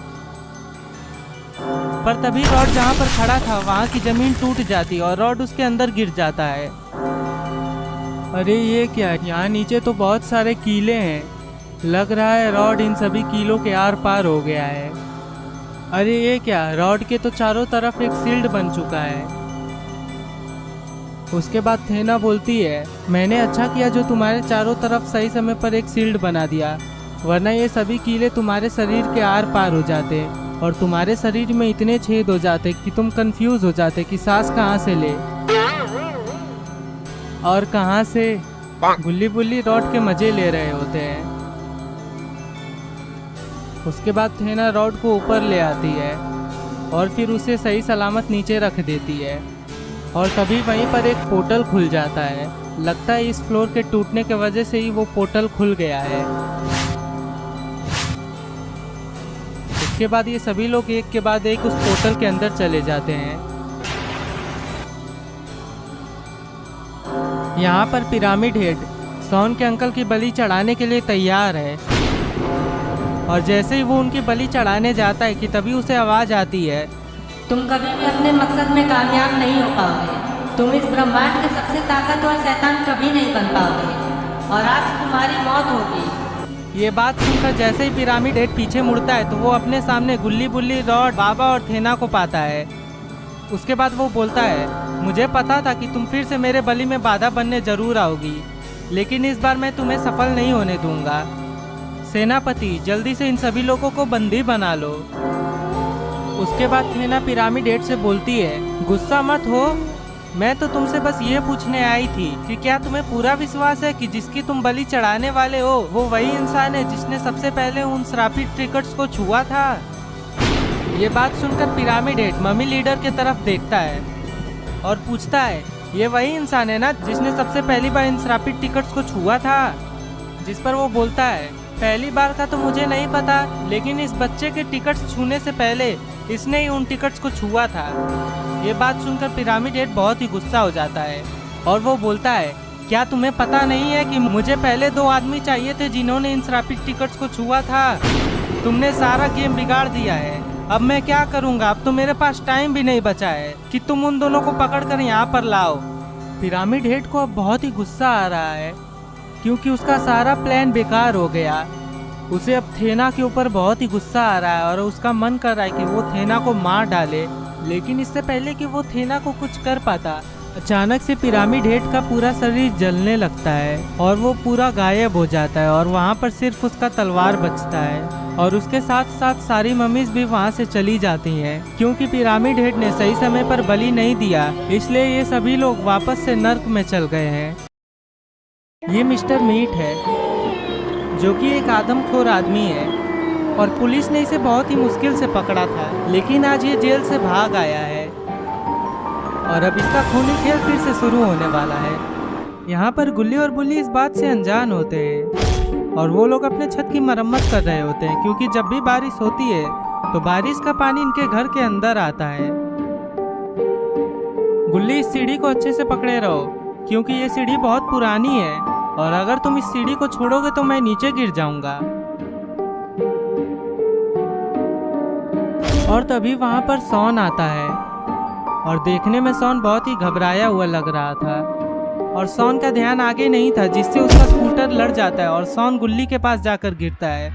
पर तभी रॉड जहाँ पर खड़ा था वहाँ की जमीन टूट जाती और रॉड उसके अंदर गिर जाता है। अरे ये क्या, यहाँ नीचे तो बहुत सारे कीले हैं, लग रहा है रॉड इन सभी कीलों के आर पार हो गया है। अरे ये क्या, रॉड के तो चारों तरफ एक शील्ड बन चुका है। उसके बाद थेना बोलती है मैंने अच्छा किया जो तुम्हारे चारों तरफ सही समय पर एक शील्ड बना दिया, वरना ये सभी कीले तुम्हारे शरीर के आर पार हो जाते और तुम्हारे शरीर में इतने छेद हो जाते कि तुम कंफ्यूज हो जाते कि सांस कहाँ से ले और कहाँ से। गुल्ली बुल्ली रॉड के मजे ले रहे होते हैं। उसके बाद थेना रॉड को ऊपर ले आती है और फिर उसे सही सलामत नीचे रख देती है और तभी वहीं पर एक पोर्टल खुल जाता है। लगता है इस फ्लोर के टूटने की वजह से ही वो पोर्टल खुल गया है। उसके बाद ये सभी लोग एक के बाद एक उस पोर्टल के अंदर चले जाते हैं। यहाँ पर पिरामिड हेड सॉन के अंकल की बलि चढ़ाने के लिए तैयार है और जैसे ही वो उनकी बलि चढ़ाने जाता है कि तभी उसे आवाज़ आती है तुम कभी भी अपने मकसद में कामयाब नहीं हो पाओगे। तुम इस ब्रह्मांड के सबसे ताकतवर शैतान कभी नहीं बन पाओगे और आज तुम्हारी मौत होगी। ये बात सुनकर जैसे ही पिरामिड हेड पीछे मुड़ता है तो वो अपने सामने गुल्ली बुल्ली रॉड बाबा और थेना को पाता है। उसके बाद वो बोलता है मुझे पता था कि तुम फिर से मेरे बलि में बाधा बनने जरूर आओगी, लेकिन इस बार मैं तुम्हें सफल नहीं होने दूंगा। सेनापति जल्दी से इन सभी लोगों को बंदी बना लो। उसके बाद थेना पिरामिड हेड से बोलती है गुस्सा मत हो, मैं तो तुमसे बस ये पूछने आई थी कि क्या तुम्हें पूरा विश्वास है कि जिसकी तुम बलि चढ़ाने वाले हो वो वही इंसान है जिसने सबसे पहले उन श्रापित ट्रिकर्स को छुआ था। ये बात सुनकर पिरामिड हेड मम्मी लीडर की तरफ देखता है और पूछता है ये वही इंसान है ना जिसने सबसे पहली बार इन श्रापित टिकट्स को छुआ था। जिस पर वो बोलता है पहली बार का तो मुझे नहीं पता, लेकिन इस बच्चे के टिकट्स छूने से पहले इसने ही उन टिकट्स को छुआ था। ये बात सुनकर पिरामिड हेड बहुत ही गुस्सा हो जाता है और वो बोलता है क्या तुम्हें पता नहीं है कि मुझे पहले 2 आदमी चाहिए थे जिन्होंने इन श्रापित टिकट्स को छुआ था। तुमने सारा गेम बिगाड़ दिया है, अब मैं क्या करूंगा, अब तो मेरे पास टाइम भी नहीं बचा है कि तुम उन दोनों को पकड़कर यहाँ पर लाओ। पिरामिड हेड को अब बहुत ही गुस्सा आ रहा है क्योंकि उसका सारा प्लान बेकार हो गया। उसे अब थेना के ऊपर बहुत ही गुस्सा आ रहा है और उसका मन कर रहा है कि वो थेना को मार डाले, लेकिन इससे पहले कि वो थेना को कुछ कर पाता अचानक से पिरामिड हेड का पूरा शरीर जलने लगता है और वो पूरा गायब हो जाता है और वहाँ पर सिर्फ उसका तलवार बचता है और उसके साथ साथ सारी मम्मीज भी वहाँ से चली जाती हैं क्योंकि पिरामिड हेड ने सही समय पर बलि नहीं दिया, इसलिए ये सभी लोग वापस से नर्क में चल गए हैं। ये मिस्टर मीट है जो कि एक आदमखोर आदमी है और पुलिस ने इसे बहुत ही मुश्किल से पकड़ा था, लेकिन आज ये जेल से भाग आया है और अब इसका खूनी खेल फिर से शुरू होने वाला है। यहाँ पर गुल्ली और बुल्ली इस बात से अनजान होते हैं और वो लोग अपने छत की मरम्मत कर रहे होते हैं क्योंकि जब भी बारिश होती है तो बारिश का पानी इनके घर के अंदर आता है। गुल्ली इस सीढ़ी को अच्छे से पकड़े रहो क्योंकि ये सीढ़ी बहुत पुरानी है और अगर तुम इस सीढ़ी को छोड़ोगे तो मैं नीचे गिर जाऊंगा। और तभी वहाँ पर सॉन आता है और देखने में सॉन बहुत ही घबराया हुआ लग रहा था और सॉन का ध्यान आगे नहीं था जिससे उसका स्कूटर लड़ जाता है और सॉन गुल्ली के पास जाकर गिरता है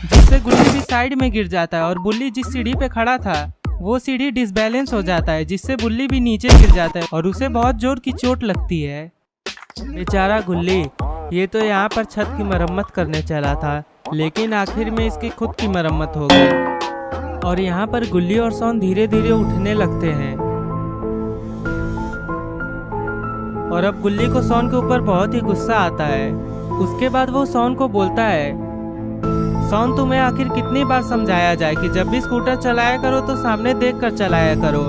जिससे गुल्ली भी साइड में गिर जाता है और बुल्ली जिस सीढ़ी पे खड़ा था वो सीढ़ी डिसबैलेंस हो जाता है जिससे बुल्ली भी नीचे गिर जाता है और उसे बहुत जोर की चोट लगती है। बेचारा गुल्ली, ये तो यहाँ पर छत की मरम्मत करने चला था लेकिन आखिर में इसकी खुद की मरम्मत हो गई और यहाँ पर गुल्ली और सॉन धीरे धीरे उठने लगते हैं और अब गुल्ली को सॉन के ऊपर बहुत ही गुस्सा आता है। उसके बाद वो सॉन को बोलता है सोन, तुम्हें आखिर कितनी बार समझाया जाए कि जब भी स्कूटर चलाया करो तो सामने देख कर चलाया करो।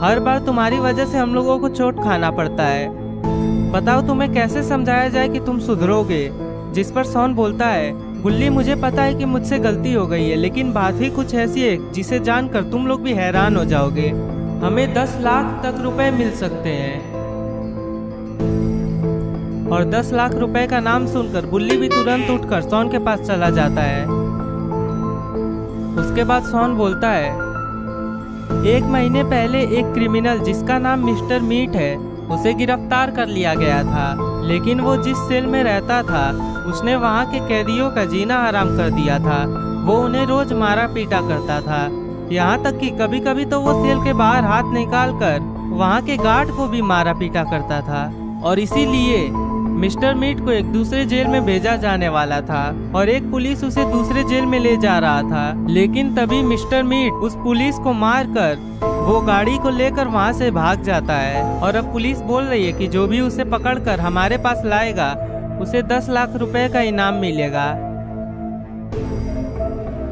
हर बार तुम्हारी वजह से हम लोगों को चोट खाना पड़ता है। बताओ तुम्हें कैसे समझाया जाए कि तुम सुधरोगे। जिस पर सोन बोलता है, गुल्ली मुझे पता है कि मुझसे गलती हो गई है, लेकिन बात ही कुछ ऐसी है जिसे जानकर तुम लोग भी हैरान हो जाओगे। हमें 10 लाख तक रुपए मिल सकते हैं। और 10 लाख रुपए का नाम सुनकर गुल्ली भी तुरंत उठकर सोन के पास चला जाता है। उसके बाद सोन बोलता है, 1 महीने पहले एक क्रिमिनल जिसका नाम मिस्टर मीट है, उसे गिरफ्तार कर लिया गया था। लेकिन वो जिस सेल में रहता था उसने वहाँ के कैदियों का जीना हराम कर दिया था। वो उन्हें रोज मारा पीटा करता था। यहाँ तक कि कभी कभी तो वो सेल के बाहर हाथ निकाल कर वहाँ के गार्ड को भी मारा पीटा करता था। और इसीलिए मिस्टर मीट को एक दूसरे जेल में भेजा जाने वाला था और एक पुलिस उसे दूसरे जेल में ले जा रहा था। लेकिन तभी मिस्टर मीट उस पुलिस को मारकर वो गाड़ी को लेकर वहाँ से भाग जाता है। और अब पुलिस बोल रही है कि जो भी उसे पकड़कर हमारे पास लाएगा उसे 10 लाख रुपए का इनाम मिलेगा।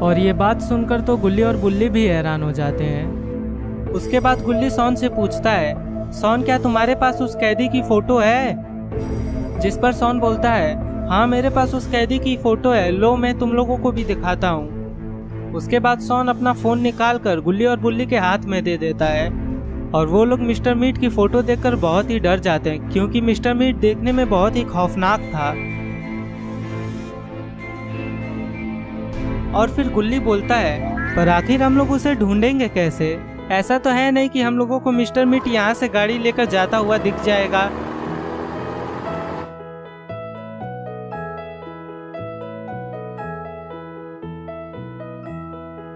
और ये बात सुनकर तो गुल्ली और बुल्ली भी हैरान हो जाते हैं। उसके बाद गुल्ली सोन से पूछता है, सोन क्या तुम्हारे पास उस कैदी की फोटो है? जिस पर सोन बोलता है, हाँ मेरे पास उस कैदी की फोटो है, लो मैं तुम लोगों को भी दिखाता हूँ। उसके बाद सोन अपना फोन निकाल कर गुल्ली और बुल्ली के हाथ में दे देता है। और वो लोग मिस्टर मीट की फोटो देखकर बहुत ही डर जाते हैं, क्योंकि मिस्टर मीट देखने में बहुत ही खौफनाक था। और फिर गुल्ली बोलता है, पर आखिर हम लोग उसे ढूंढेंगे कैसे? ऐसा तो है नहीं कि हम लोगों को मिस्टर मीट यहाँ से गाड़ी लेकर जाता हुआ दिख जाएगा।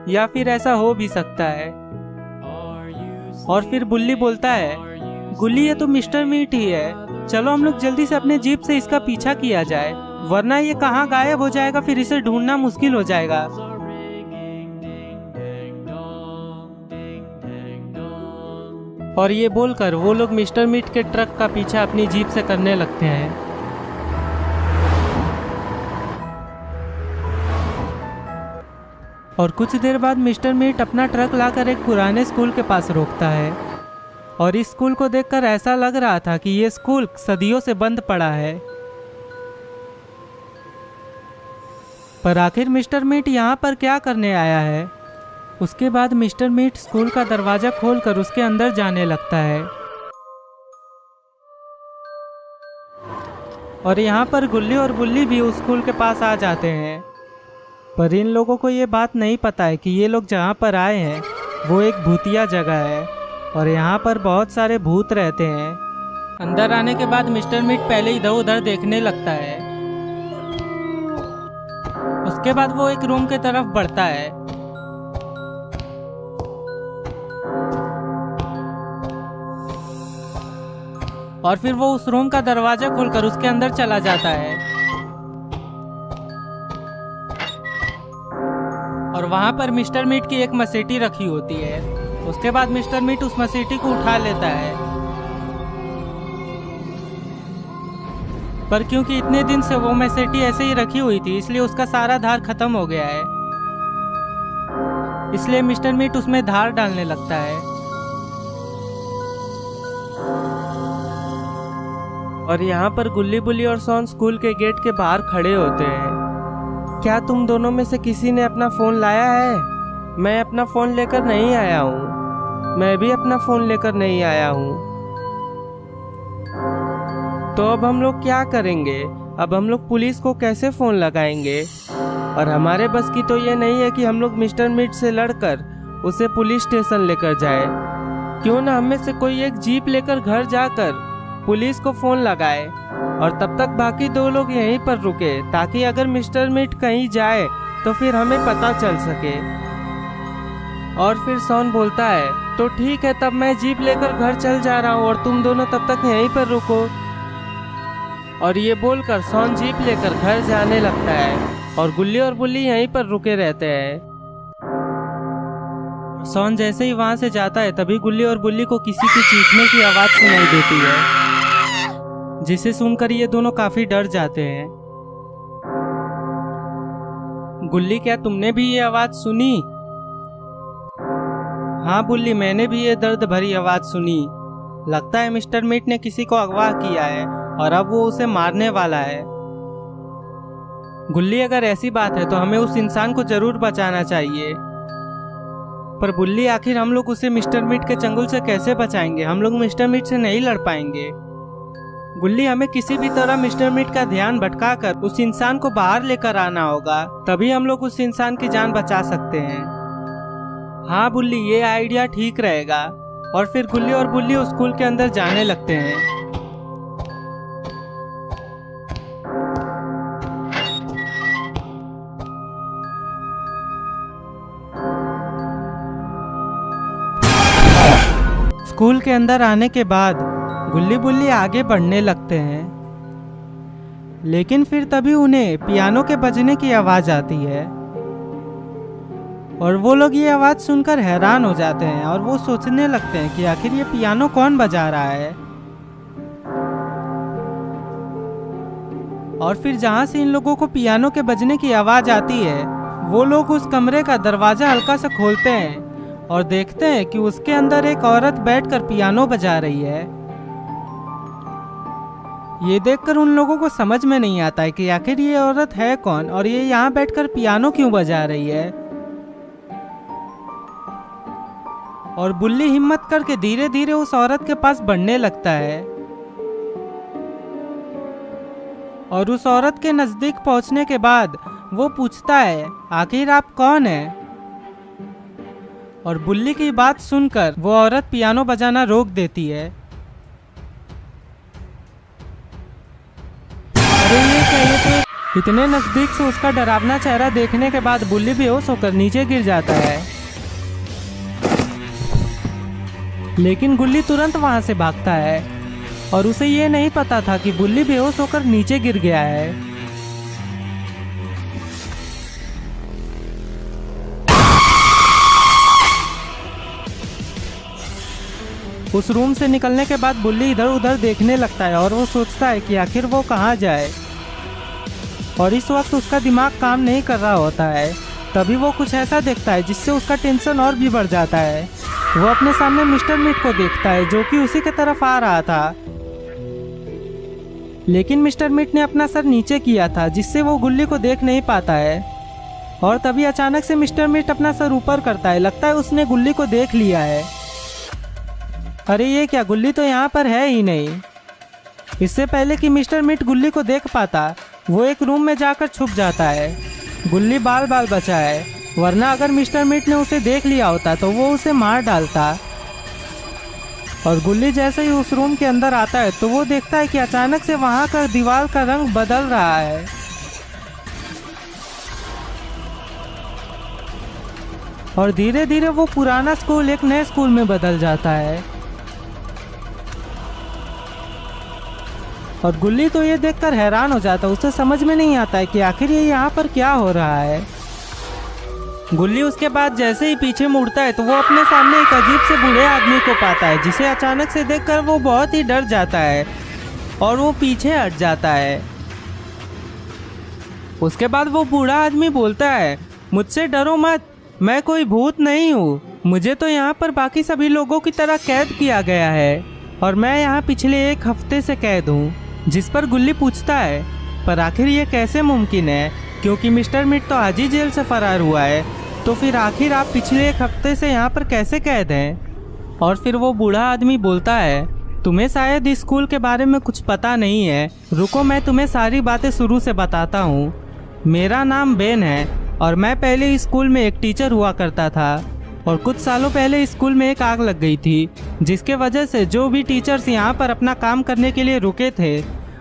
या फिर ऐसा हो भी सकता है। और फिर बुल्ली बोलता है, गुल्ली ये तो मिस्टर मीट ही है, चलो हम लोग जल्दी से अपने जीप से इसका पीछा किया जाए, वरना ये कहाँ गायब हो जाएगा, फिर इसे ढूंढना मुश्किल हो जाएगा। और ये बोलकर वो लोग मिस्टर मीट के ट्रक का पीछा अपनी जीप से करने लगते हैं। और कुछ देर बाद मिस्टर मीट अपना ट्रक लाकर एक पुराने स्कूल के पास रोकता है। और इस स्कूल को देखकर ऐसा लग रहा था कि ये स्कूल सदियों से बंद पड़ा है। पर आखिर मिस्टर मीट यहाँ पर क्या करने आया है? उसके बाद मिस्टर मीट स्कूल का दरवाजा खोलकर उसके अंदर जाने लगता है। और यहाँ पर गुल्ली और बुल्ली भी उस स्कूल के पास आ जाते हैं। पर इन लोगों को ये बात नहीं पता है कि ये लोग जहाँ पर आए हैं वो एक भूतिया जगह है और यहाँ पर बहुत सारे भूत रहते हैं। अंदर आने के बाद मिस्टर मीट पहले इधर उधर देखने लगता है। उसके बाद वो एक रूम की तरफ बढ़ता है। और फिर वो उस रूम का दरवाजा खोलकर उसके अंदर चला जाता है। और वहाँ पर मिस्टर मीट की एक मसीटी रखी होती है। उसके बाद मिस्टर मीट उस मसीटी को उठा लेता है। पर क्योंकि इतने दिन से वो मसीटी ऐसे ही रखी हुई थी, इसलिए उसका सारा धार खत्म हो गया है। इसलिए मिस्टर मीट उसमें धार डालने लगता है। और यहाँ पर गुल्ली बुल्ली और सोन स्कूल के गेट के बाहर खड़े होते हैं। क्या तुम दोनों में से किसी ने अपना फोन लाया है? मैं अपना फोन लेकर नहीं आया हूँ। मैं भी अपना फोन लेकर नहीं आया हूँ। तो अब हम लोग क्या करेंगे? अब हम लोग पुलिस को कैसे फोन लगाएंगे? और हमारे बस की तो ये नहीं है कि हम लोग मिस्टर मीट से लड़कर उसे पुलिस स्टेशन लेकर जाए। क्यों ना हम में से कोई एक जीप लेकर घर जाकर पुलिस को फोन लगाए और तब तक बाकी 2 लोग यहीं पर रुके, ताकि अगर मिस्टर मीट कहीं जाए तो फिर हमें पता चल सके। और फिर सोन बोलता है, तो ठीक है, तब मैं जीप लेकर घर चल जा रहा हूँ और तुम दोनों तब तक यहीं पर रुको। और ये बोलकर सोन जीप लेकर घर जाने लगता है और गुल्ली और बुल्ली यहीं पर रुके रहते हैं। सोन जैसे ही वहां से जाता है तभी गुल्ली और बुल्ली को किसी की चीखने की आवाज सुनाई देती है, जिसे सुनकर ये दोनों काफी डर जाते हैं। गुल्ली, क्या तुमने भी ये आवाज सुनी? हाँ बुल्ली, मैंने भी ये दर्द भरी आवाज सुनी। लगता है मिस्टर मीट ने किसी को अगवा किया है और अब वो उसे मारने वाला है। गुल्ली, अगर ऐसी बात है तो हमें उस इंसान को जरूर बचाना चाहिए। पर बुल्ली, आखिर हम लोग उसे मिस्टर मीट के चंगुल से कैसे बचाएंगे? हम लोग मिस्टर मीट से नहीं लड़ पाएंगे। गुल्ली, हमें किसी भी तरह मिस्टर मीट का ध्यान भटकाकर उस इंसान को बाहर लेकर आना होगा, तभी हम लोग उस इंसान की जान बचा सकते हैं। हाँ बुल्ली, ये आइडिया ठीक रहेगा। और फिर गुल्ली और बुल्ली उस स्कूल के अंदर जाने लगते हैं। स्कूल के अंदर आने के बाद गुल्ली बुल्ली आगे बढ़ने लगते हैं, लेकिन फिर तभी उन्हें पियानो के बजने की आवाज आती है और वो लोग ये आवाज सुनकर हैरान हो जाते हैं और वो सोचने लगते हैं कि आखिर ये पियानो कौन बजा रहा है। और फिर जहां से इन लोगों को पियानो के बजने की आवाज आती है, वो लोग उस कमरे का दरवाजा हल्का सा खोलते हैं और देखते हैं कि उसके अंदर एक औरत बैठकर पियानो बजा रही है। ये देखकर उन लोगों को समझ में नहीं आता है कि आखिर ये औरत है कौन और ये यहाँ बैठकर पियानो क्यों बजा रही है। और बुल्ली हिम्मत करके धीरे धीरे उस औरत के पास बढ़ने लगता है और उस औरत के नजदीक पहुंचने के बाद वो पूछता है, आखिर आप कौन हैं? और बुल्ली की बात सुनकर वो औरत पियानो बजाना रोक देती है। अरे ये क्या, ये तो इतने नजदीक से उसका डरावना चेहरा देखने के बाद बुल्ली बेहोश होकर नीचे गिर जाता है। लेकिन गुल्ली तुरंत वहां से भागता है और उसे ये नहीं पता था कि बुल्ली बेहोश होकर नीचे गिर गया है। उस रूम से निकलने के बाद बुल्ली इधर उधर देखने लगता है और वो सोचता है कि आखिर वो कहाँ जाए। और इस वक्त उसका दिमाग काम नहीं कर रहा होता है। तभी वो कुछ ऐसा देखता है जिससे उसका टेंशन और भी बढ़ जाता है। वो अपने सामने मिस्टर मीट को देखता है जो कि उसी की तरफ आ रहा था, लेकिन मिस्टर मीट ने अपना सर नीचे किया था जिससे वो गुल्ली को देख नहीं पाता है। और तभी अचानक से मिस्टर मीट अपना सर ऊपर करता है। लगता है उसने गुल्ली को देख लिया है। अरे ये क्या, गुल्ली तो यहाँ पर है ही नहीं। इससे पहले कि मिस्टर मीट गुल्ली को देख पाता, वो एक रूम में जाकर छुप जाता है। गुल्ली बाल बाल बचा है, वरना अगर मिस्टर मीट ने उसे देख लिया होता तो वो उसे मार डालता। और गुल्ली जैसे ही उस रूम के अंदर आता है तो वो देखता है कि अचानक से वहाँ का दीवार का रंग बदल रहा है। और धीरे धीरे वो पुराना स्कूल एक नए स्कूल में बदल जाता है। और गुल्ली तो ये देखकर हैरान हो जाता है। उसे समझ में नहीं आता है कि आखिर ये यहाँ पर क्या हो रहा है। गुल्ली उसके बाद जैसे ही पीछे मुड़ता है तो वो अपने सामने एक अजीब से बूढ़े आदमी को पाता है, जिसे अचानक से देखकर वो बहुत ही डर जाता है और वो पीछे हट जाता है। उसके बाद वो बूढ़ा आदमी बोलता है, मुझसे डरो मत, मैं कोई भूत नहीं हूँ। मुझे तो यहाँ पर बाकी सभी लोगों की तरह कैद किया गया है और मैं यहाँ पिछले 1 हफ्ते से कैद हूँ। जिस पर गुल्ली पूछता है, पर आखिर ये कैसे मुमकिन है, क्योंकि मिस्टर मीट तो आज ही जेल से फरार हुआ है, तो फिर आखिर आप पिछले 1 हफ्ते से यहाँ पर कैसे कैद हैं? और फिर वो बूढ़ा आदमी बोलता है, तुम्हें शायद इस स्कूल के बारे में कुछ पता नहीं है, रुको मैं तुम्हें सारी बातें शुरू से बताता हूँ। मेरा नाम बेन है और मैं पहले इस स्कूल में एक टीचर हुआ करता था और कुछ सालों पहले इस स्कूल में एक आग लग गई थी, जिसके वजह से जो भी टीचर्स यहाँ पर अपना काम करने के लिए रुके थे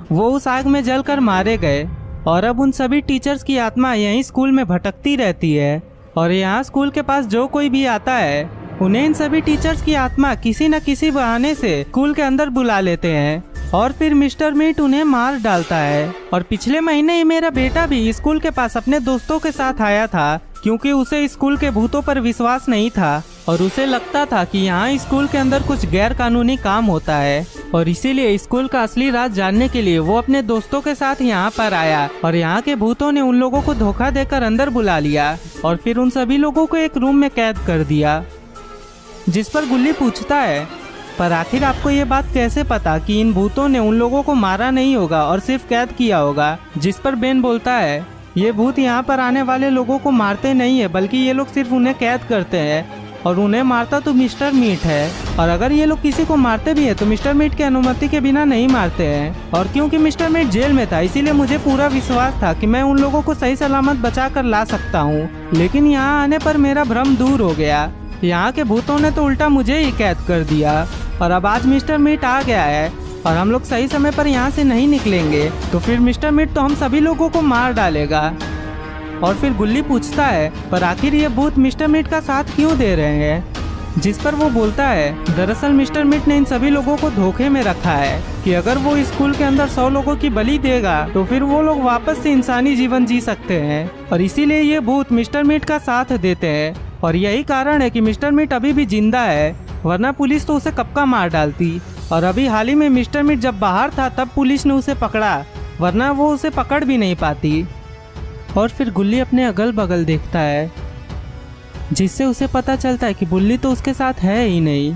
वो उस आग में जलकर मारे गए। और अब उन सभी टीचर्स की आत्मा यहीं स्कूल में भटकती रहती है और यहाँ स्कूल के पास जो कोई भी आता है उन्हें इन सभी टीचर्स की आत्मा किसी न किसी बहाने से स्कूल के अंदर बुला लेते हैं और फिर मिस्टर मीट उन्हें मार डालता है। और पिछले महीने ही मेरा बेटा भी स्कूल के पास अपने दोस्तों के साथ आया था, क्योंकि उसे स्कूल के भूतों पर विश्वास नहीं था। और उसे लगता था कि यहाँ स्कूल के अंदर कुछ गैर कानूनी काम होता है और इसीलिए स्कूल का असली राज जानने के लिए वो अपने दोस्तों के साथ यहाँ पर आया और यहाँ के भूतों ने उन लोगों को धोखा देकर अंदर बुला लिया और फिर उन सभी लोगों को एक रूम में कैद कर दिया। जिस पर गुल्ली पूछता है, पर आखिर आपको ये बात कैसे पता कि इन भूतों ने उन लोगों को मारा नहीं होगा और सिर्फ कैद किया होगा? जिस पर बेन बोलता है, ये भूत यहाँ पर आने वाले लोगों को मारते नहीं है, बल्कि ये लोग सिर्फ उन्हें कैद करते हैं और उन्हें मारता तो मिस्टर मीट है। और अगर ये लोग किसी को मारते भी है तो मिस्टर मीट की अनुमति के बिना नहीं मारते हैं। और क्योंकि मिस्टर मीट जेल में था, इसीलिए मुझे पूरा विश्वास था कि मैं उन लोगों को सही सलामत बचा कर ला सकता हूँ। लेकिन यहाँ आने पर मेरा भ्रम दूर हो गया। यहाँ के भूतों ने तो उल्टा मुझे ही कैद कर दिया और अब आज मिस्टर मीट आ गया है और हम लोग सही समय पर यहाँ से नहीं निकलेंगे तो फिर मिस्टर मीट तो हम सभी लोगों को मार डालेगा। और फिर गुल्ली पूछता है, पर आखिर ये भूत मिस्टर मीट का साथ क्यों दे रहे हैं? जिस पर वो बोलता है, दरअसल मिस्टर मीट ने इन सभी लोगों को धोखे में रखा है कि अगर वो स्कूल के अंदर 100 लोगों की बलि देगा तो फिर वो लोग वापस से इंसानी जीवन जी सकते हैं और इसीलिए ये भूत मिस्टर मीट का साथ देते हैं। और यही कारण है कि मिस्टर मीट अभी भी जिंदा है, वरना पुलिस तो उसे कब का मार डालती। और अभी हाल ही में मिस्टर मीट जब बाहर था तब पुलिस ने उसे पकड़ा, वरना वो उसे पकड़ भी नहीं पाती। और फिर गुल्ली अपने अगल बगल देखता है, जिससे उसे पता चलता है कि बुल्ली तो उसके साथ है ही नहीं।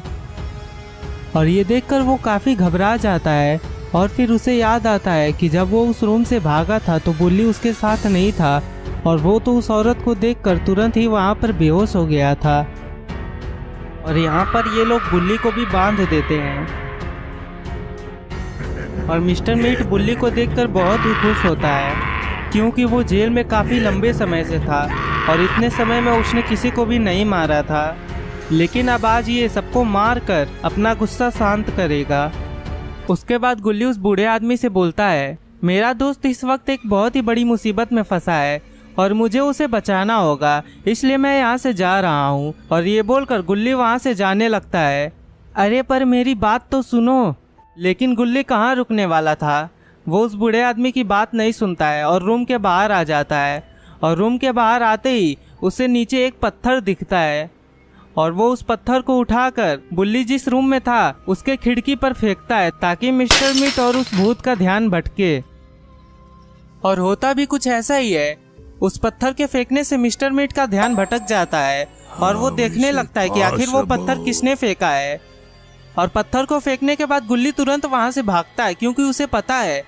और ये देखकर वो काफ़ी घबरा जाता है और फिर उसे याद आता है कि जब वो उस रूम से भागा था तो बुल्ली उसके साथ नहीं था और वो तो उस औरत को देखकर तुरंत ही वहाँ पर बेहोश हो गया था। और यहाँ पर ये लोग बुल्ली को भी बांध देते हैं और मिस्टर मीट बुल्ली को देखकर बहुत ही खुश होता है क्योंकि वो जेल में काफ़ी लंबे समय से था और इतने समय में उसने किसी को भी नहीं मारा था। लेकिन अब आज ये सबको मार कर अपना गुस्सा शांत करेगा। उसके बाद गुल्ली उस बूढ़े आदमी से बोलता है, मेरा दोस्त इस वक्त एक बहुत ही बड़ी मुसीबत में फंसा है और मुझे उसे बचाना होगा, इसलिए मैं यहाँ से जा रहा हूँ। और ये बोलकर गुल्ली वहाँ से जाने लगता है। अरे पर मेरी बात तो सुनो। लेकिन गुल्ली कहाँ रुकने वाला था, वो उस बूढ़े आदमी की बात नहीं सुनता है और रूम के बाहर आ जाता है। और रूम के बाहर आते ही उसे नीचे एक पत्थर दिखता है और वो उस पत्थर को उठाकर बुल्ली जिस रूम में था उसके खिड़की पर फेंकता है ताकि मिस्टर मीट और उस भूत का ध्यान भटके। और होता भी कुछ ऐसा ही है। उस पत्थर के फेंकने से मिस्टर मीट का ध्यान भटक जाता है और वो देखने लगता है कि आखिर वो पत्थर किसने फेंका है। और पत्थर को फेंकने के बाद गुल्ली तुरंत वहां से भागता है क्योंकि उसे पता है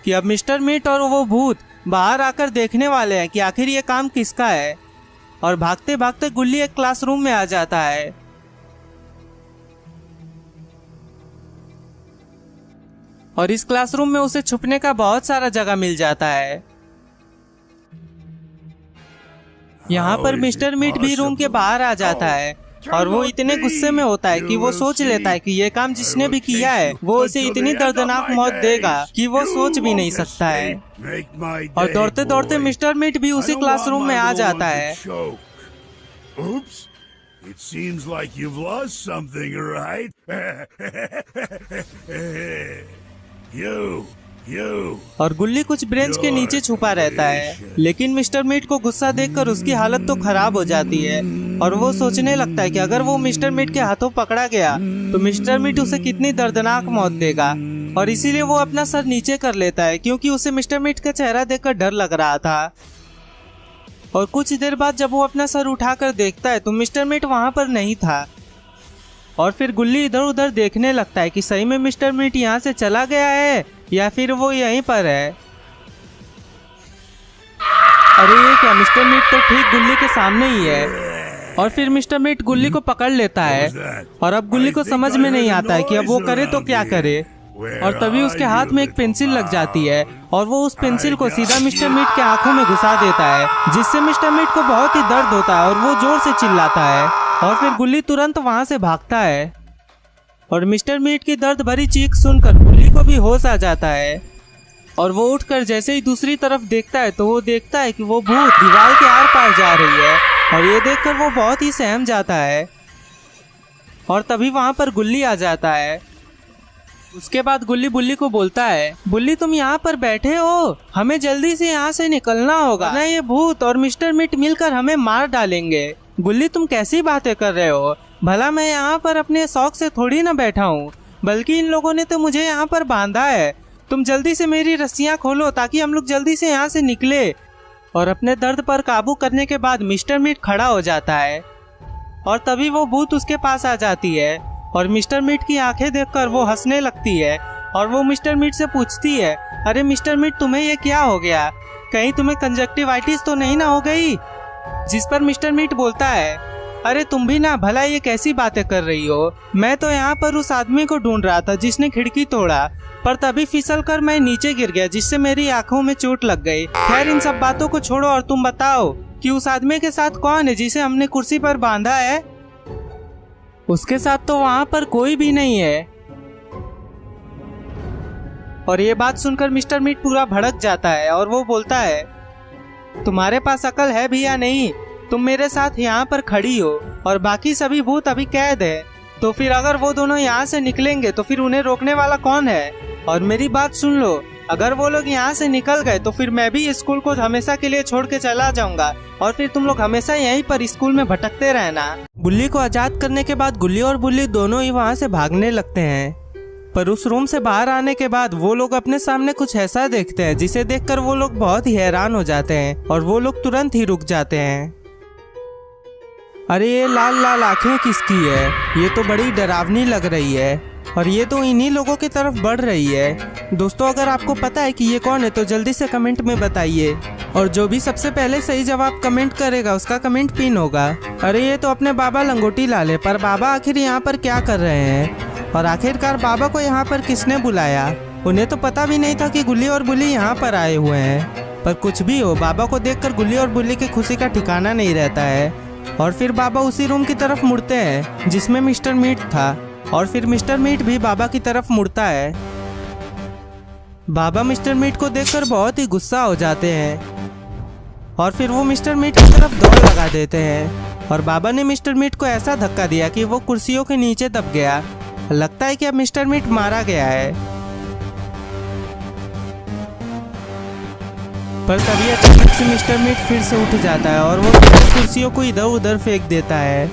कि अब मिस्टर मीट और वो भूत बाहर आकर देखने वाले हैं कि आखिर ये काम किसका है। और भागते भागते गुल्ली एक क्लासरूम में आ जाता है और इस क्लासरूम में उसे छुपने का बहुत सारा जगह मिल जाता है। यहाँ पर मिस्टर मीट भी रूम के बाहर आ जाता है और वो इतने गुस्से में होता है कि वो सोच लेता है कि ये काम जिसने भी किया है वो उसे इतनी दर्दनाक मौत देगा कि वो सोच भी नहीं सकता है। और दौड़ते दौड़ते मिस्टर मीट भी उसी क्लासरूम में आ जाता है। Oops. It seems like you've lost something, right? You. और गुल्ली कुछ ब्रेंच के नीचे छुपा रहता है, लेकिन मिस्टर मीट को गुस्सा देखकर उसकी हालत तो खराब हो जाती है और वो सोचने लगता है कि अगर वो मिस्टर मीट के हाथों पकड़ा गया तो मिस्टर मीट उसे कितनी दर्दनाक मौत देगा। और इसीलिए वो अपना सर नीचे कर लेता है क्योंकि उसे मिस्टर मीट का चेहरा देखकर डर लग रहा था। और कुछ देर बाद जब वो अपना सर उठाकर देखता है तो मिस्टर मीट वहां पर नहीं था। और फिर गुल्ली इधर उधर देखने लगता है कि सही में मिस्टर मीट यहाँ से चला गया है या फिर वो यहीं पर है। अरे ये क्या, मिस्टर मीट तो ठीक गुल्ली के सामने ही है। और फिर मिस्टर मीट गुल्ली को पकड़ लेता है और अब गुल्ली को समझ में नहीं आता है कि अब वो करे तो क्या करे। और तभी उसके हाथ में एक पेंसिल लग जाती है और वो उस पेंसिल को सीधा मिस्टर मीट के आंखों में घुसा देता है, जिससे मिस्टर मीट को बहुत ही दर्द होता है और वो जोर से चिल्लाता है। और फिर गुल्ली तुरंत वहां से भागता है और मिस्टर मीट की दर्द भरी चीख सुनकर गुल्ली को भी होश आ जाता है। और वो उठकर जैसे ही दूसरी तरफ देखता है तो वो देखता है कि वो भूत दीवार के आर पार जा रही है और ये देखकर वो बहुत ही सहम जाता है। और तभी वहां पर गुल्ली आ जाता है। उसके बाद गुल्ली बुल्ली को बोलता है, बुल्ली तुम यहाँ पर बैठे हो, हमें जल्दी से यहाँ से निकलना होगा, ना ये भूत और मिस्टर मीट मिलकर हमें मार डालेंगे। गुल्ली तुम कैसी बातें कर रहे हो? भला मैं यहाँ पर अपने शौक से थोड़ी ना बैठा हूँ, बल्कि इन लोगों ने तो मुझे यहाँ पर बांधा है। तुम जल्दी से मेरी रस्सियाँ खोलो ताकि हम लोग जल्दी से यहाँ से निकले। और अपने दर्द पर काबू करने के बाद मिस्टर मीट खड़ा हो जाता है और तभी वो भूत उसके पास आ जाती है और मिस्टर मीट की आंखें देखकर वो हंसने लगती है और वो मिस्टर मीट से पूछती है, अरे मिस्टर मीट तुम्हें ये क्या हो गया? कहीं तुम्हें कंजक्टिवाइटिस तो नहीं ना हो गई? जिस पर मिस्टर मीट बोलता है, अरे तुम भी ना, भला ये कैसी बातें कर रही हो? मैं तो यहाँ पर उस आदमी को ढूंढ रहा था जिसने खिड़की तोड़ा, पर तभी फिसल कर मैं नीचे गिर गया जिससे मेरी आंखों में चोट लग गई। खैर इन सब बातों को छोड़ो और तुम बताओ कि उस आदमी के साथ कौन है जिसे हमने कुर्सी पर बांधा है? उसके साथ तो वहाँ पर कोई भी नहीं है। और ये बात सुनकर मिस्टर मीट पूरा भड़क जाता है और वो बोलता है, तुम्हारे पास अकल है भी या नहीं? तुम मेरे साथ यहाँ पर खड़ी हो और बाकी सभी भूत अभी कैद है, तो फिर अगर वो दोनों यहाँ से निकलेंगे तो फिर उन्हें रोकने वाला कौन है? और मेरी बात सुन लो, अगर वो लोग यहाँ से निकल गए तो फिर मैं भी स्कूल को हमेशा के लिए छोड़ के चला जाऊंगा और फिर तुम लोग हमेशा यहीं पर स्कूल में भटकते रहना। बुल्ली को आजाद करने के बाद गुल्ली और बुल्ली दोनों ही वहाँ से भागने लगते हैं, पर उस रूम से बाहर आने के बाद वो लोग अपने सामने कुछ ऐसा देखते हैं जिसे देखकर वो लोग बहुत ही हैरान हो जाते हैं और वो लोग तुरंत ही रुक जाते हैं। अरे ये लाल लाल आंखें किसकी है? ये तो बड़ी डरावनी लग रही है और ये तो इन्हीं लोगों की तरफ बढ़ रही है। दोस्तों अगर आपको पता है कि ये कौन है तो जल्दी से कमेंट में बताइए और जो भी सबसे पहले सही जवाब कमेंट करेगा उसका कमेंट पिन होगा। अरे ये तो अपने बाबा लंगोटी लाल है, पर बाबा आखिर यहाँ पर क्या कर रहे हैं और आखिरकार बाबा को यहाँ पर किसने बुलाया? उन्हें तो पता भी नहीं था कि गुल्ली और बुल्ली यहाँ पर आए हुए हैं। पर कुछ भी हो, बाबा को देखकर गुल्ली और बुल्ली की खुशी का ठिकाना नहीं रहता है। और फिर बाबा उसी रूम की तरफ मुड़ते हैं जिसमें मिस्टर मीट था और फिर मिस्टर मीट भी बाबा की तरफ मुड़ता है। बाबा मिस्टर मीट को देखकर बहुत ही गुस्सा हो जाते हैं और फिर वो मिस्टर मीट की तरफ दौड़ लगा देते हैं और बाबा ने मिस्टर मीट को ऐसा धक्का दिया कि वो कुर्सियों के नीचे दब गया। लगता है कि अब मिस्टर मीट मारा गया है। पर तभी अचानक से मिस्टर मीट फिर से उठ जाता है और वो कुर्सियों को इधर उधर फेंक देता है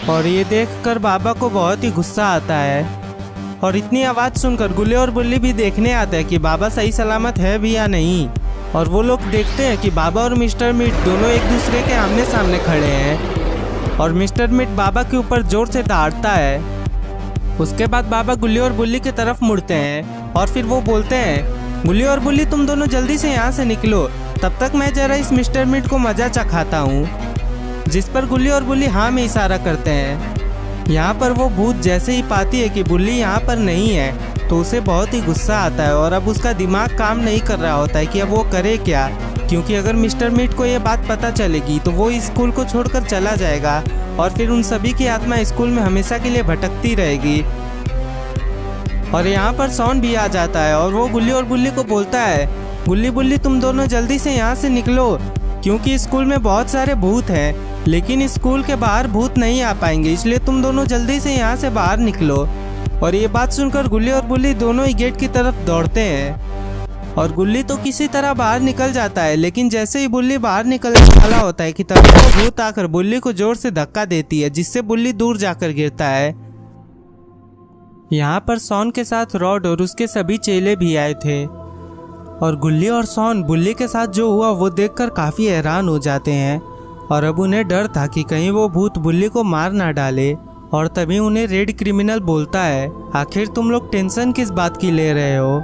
और ये देखकर बाबा को बहुत ही गुस्सा आता है। और इतनी आवाज़ सुनकर गुल्ली और बुल्ली भी देखने आते हैं कि बाबा सही सलामत है भी या नहीं। और वो लोग देखते हैं कि बाबा और मिस्टर मीट दोनों एक दूसरे के आमने सामने खड़े हैं और मिस्टर मीट बाबा के ऊपर जोर से डांटता है। उसके बाद बाबा गुल्ली और बुल्ली की तरफ मुड़ते हैं और फिर वो बोलते हैं, गुल्ली और बुल्ली तुम दोनों जल्दी से यहाँ से निकलो, तब तक मैं जरा इस मिस्टर मीट को मजा चखाता हूँ। जिस पर गुल्ली और बुल्ली हाँ में इशारा करते हैं। यहाँ पर वो भूत जैसे ही पाती है कि बुल्ली यहाँ पर नहीं है तो उसे बहुत ही गुस्सा आता है और अब उसका दिमाग काम नहीं कर रहा होता है कि अब वो करे क्या, क्योंकि अगर मिस्टर मीट को ये बात पता चलेगी तो वो स्कूल को छोड़कर चला जाएगा और फिर उन सभी की आत्मा स्कूल में हमेशा के लिए भटकती रहेगी। और यहाँ पर सॉन भी आ जाता है और वो गुल्ली और बुल्ली को बोलता है, गुल्ली बुल्ली तुम दोनों जल्दी से यहाँ से निकलो, क्योंकि स्कूल में बहुत सारे भूत हैं लेकिन स्कूल के बाहर भूत नहीं आ पाएंगे, इसलिए तुम दोनों जल्दी से यहाँ से बाहर निकलो। और ये बात सुनकर गुल्ली और बुल्ली दोनों ही गेट की तरफ दौड़ते हैं और गुल्ली तो किसी तरह बाहर निकल जाता है, लेकिन जैसे ही बुल्ली बाहर निकलने वाला होता है कि तभी वो भूत आकर बुल्ली को जोर से धक्का देती है जिससे बुल्ली दूर जाकर गिरता है। यहाँ पर सॉन के साथ रॉड और उसके सभी चेले भी आए थे और गुल्ली और सॉन बुल्ली के साथ जो हुआ वो देखकर काफ़ी हैरान हो जाते हैं और अब उन्हें डर था कि कहीं वो भूत बुल्ली को मार ना डाले। और तभी उन्हें रेड क्रिमिनल बोलता है, आखिर तुम लोग टेंशन किस बात की ले रहे हो?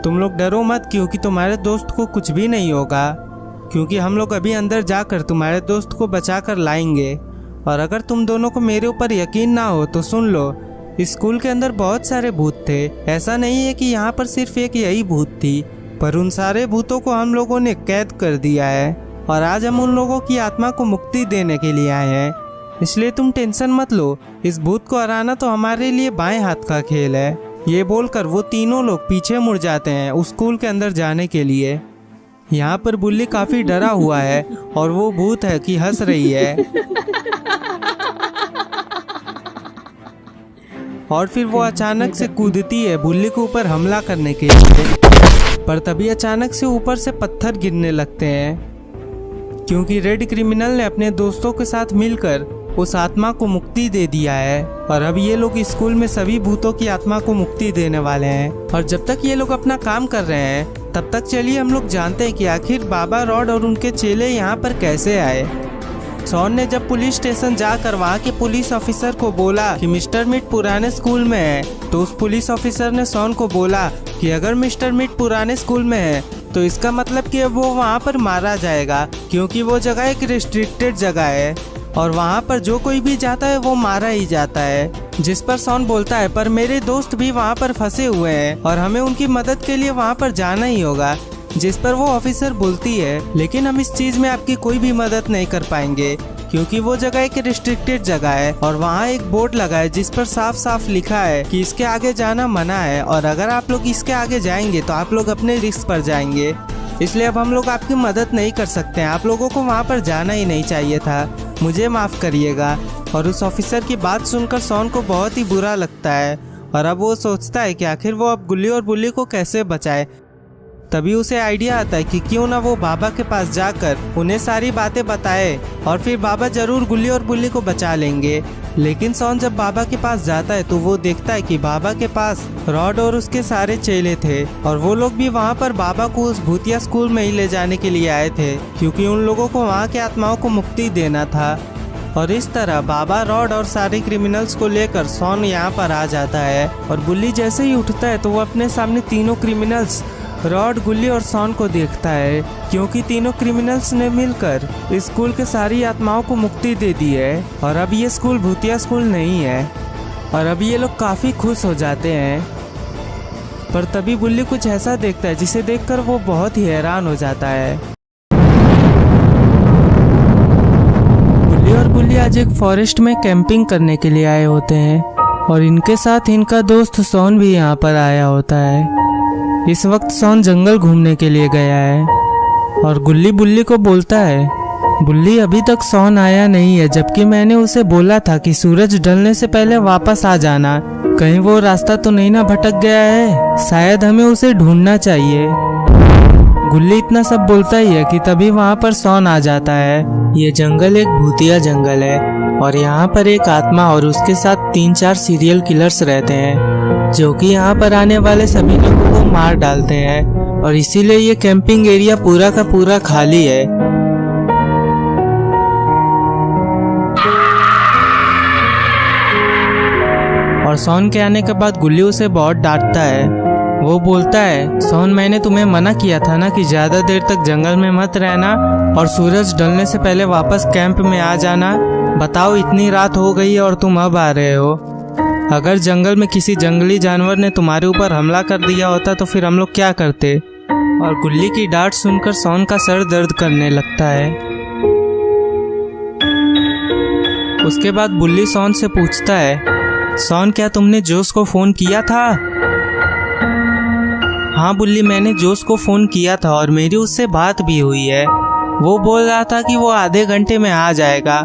तुम लोग डरो मत, क्योंकि तुम्हारे दोस्त को कुछ भी नहीं होगा, क्योंकि हम लोग अभी अंदर जाकर तुम्हारे दोस्त को बचा कर लाएंगे। और अगर तुम दोनों को मेरे ऊपर यकीन ना हो तो सुन लो, स्कूल के अंदर बहुत सारे भूत थे। ऐसा नहीं है कि यहाँ पर सिर्फ एक यही भूत थी, पर उन सारे भूतों को हम लोगों ने कैद कर दिया है और आज हम उन लोगों की आत्मा को मुक्ति देने के लिए आए हैं। इसलिए तुम टेंशन मत लो, इस भूत को हराना तो हमारे लिए बाएं हाथ का खेल है। ये बोलकर वो तीनों लोग पीछे मुड़ जाते हैं उस स्कूल के अंदर जाने के लिए। यहाँ पर बुल्ली काफी डरा हुआ है और वो भूत है कि हंस रही है। और फिर वो अचानक से कूदती है बुल्ली के ऊपर हमला करने के लिए, पर तभी अचानक से ऊपर से पत्थर गिरने लगते हैं, क्योंकि रेड क्रिमिनल ने अपने दोस्तों के साथ मिलकर उस आत्मा को मुक्ति दे दिया है और अब ये लोग स्कूल में सभी भूतों की आत्मा को मुक्ति देने वाले हैं। और जब तक ये लोग अपना काम कर रहे हैं तब तक चलिए हम लोग जानते हैं कि आखिर बाबा रॉड और उनके चेले यहाँ पर कैसे आए। शॉन ने जब पुलिस स्टेशन जाकर वहाँ के पुलिस ऑफिसर को बोला कि मिस्टर मिट पुराने स्कूल में है, तो उस पुलिस ऑफिसर ने शॉन को बोला कि अगर मिस्टर मिट पुराने स्कूल में है तो इसका मतलब कि अब वो वहाँ पर मारा जाएगा, क्योंकि वो जगह एक रिस्ट्रिक्टेड जगह है और वहाँ पर जो कोई भी जाता है वो मारा ही जाता है। जिस पर शॉन बोलता है पर मेरे दोस्त भी वहाँ पर फंसे हुए हैं और हमें उनकी मदद के लिए वहाँ पर जाना ही होगा। जिस पर वो ऑफिसर बोलती है लेकिन हम इस चीज में आपकी कोई भी मदद नहीं कर पाएंगे, क्योंकि वो जगह एक रिस्ट्रिक्टेड जगह है और वहाँ एक बोर्ड लगा है जिस पर साफ साफ लिखा है कि इसके आगे जाना मना है और अगर आप लोग इसके आगे जाएंगे तो आप लोग अपने रिस्क पर जाएंगे, इसलिए अब हम लोग आपकी मदद नहीं कर सकते हैं। आप लोगों को वहाँ पर जाना ही नहीं चाहिए था, मुझे माफ़ करिएगा। और उस ऑफिसर की बात सुनकर शॉन को बहुत ही बुरा लगता है और अब वो सोचता है कि आखिर वो अब गुल्ली और बुल्ली को कैसे बचाए। तभी उसे आइडिया आता है कि क्यों ना वो बाबा के पास जाकर उन्हें सारी बातें बताए और फिर बाबा जरूर गुल्ली और बुल्ली को बचा लेंगे। लेकिन शॉन जब बाबा के पास जाता है तो वो देखता है कि बाबा के पास रॉड और उसके सारे चेले थे और वो लोग भी वहाँ पर बाबा को उस भूतिया स्कूल में ही ले जाने के लिए आए थे, क्योंकि उन लोगों को वहाँ के आत्माओं को मुक्ति देना था। और इस तरह बाबा रॉड और सारे क्रिमिनल्स को लेकर शॉन यहाँ पर आ जाता है और बुल्ली जैसे ही उठता है तो वो अपने सामने तीनों क्रिमिनल्स रॉड, गुल्ली और शॉन को देखता है, क्योंकि तीनों क्रिमिनल्स ने मिलकर इस स्कूल के सारी आत्माओं को मुक्ति दे दी है और अब ये स्कूल भूतिया स्कूल नहीं है। और अब ये लोग काफ़ी खुश हो जाते हैं। पर तभी बुल्ली कुछ ऐसा देखता है जिसे देखकर वो बहुत ही हैरान हो जाता है। बुल्ली और गुल्ली आज एक फॉरेस्ट में कैंपिंग करने के लिए आए होते हैं और इनके साथ इनका दोस्त शॉन भी यहाँ पर आया होता है। इस वक्त शॉन जंगल घूमने के लिए गया है और गुल्ली बुल्ली को बोलता है, बुल्ली अभी तक शॉन आया नहीं है, जबकि मैंने उसे बोला था कि सूरज ढलने से पहले वापस आ जाना। कहीं वो रास्ता तो नहीं ना भटक गया है, शायद हमें उसे ढूंढना चाहिए। गुल्ली इतना सब बोलता ही है कि तभी वहाँ पर शॉन आ जाता है। ये जंगल एक भूतिया जंगल है और यहाँ पर एक आत्मा और उसके साथ 3-4 सीरियल किलर्स रहते हैं जो कि यहाँ पर आने वाले सभी लोगों को मार डालते हैं और इसीलिए ये कैंपिंग एरिया पूरा का पूरा खाली है। और शॉन के आने के बाद गुल्ली उसे बहुत डांटता है। वो बोलता है, शॉन मैंने तुम्हें मना किया था ना कि ज़्यादा देर तक जंगल में मत रहना और सूरज ढलने से पहले वापस कैंप में आ जाना। बताओ इतनी रात हो गई है और तुम अब आ रहे हो। अगर जंगल में किसी जंगली जानवर ने तुम्हारे ऊपर हमला कर दिया होता तो फिर हम लोग क्या करते। और गुल्ली की डांट सुनकर शॉन का सर दर्द करने लगता है। उसके बाद बुल्ली शॉन से पूछता है, शॉन क्या तुमने जोश को फ़ोन किया था? हाँ बुल्ली, मैंने जोश को फ़ोन किया था और मेरी उससे बात भी हुई है। वो बोल रहा था कि वो आधे घंटे में आ जाएगा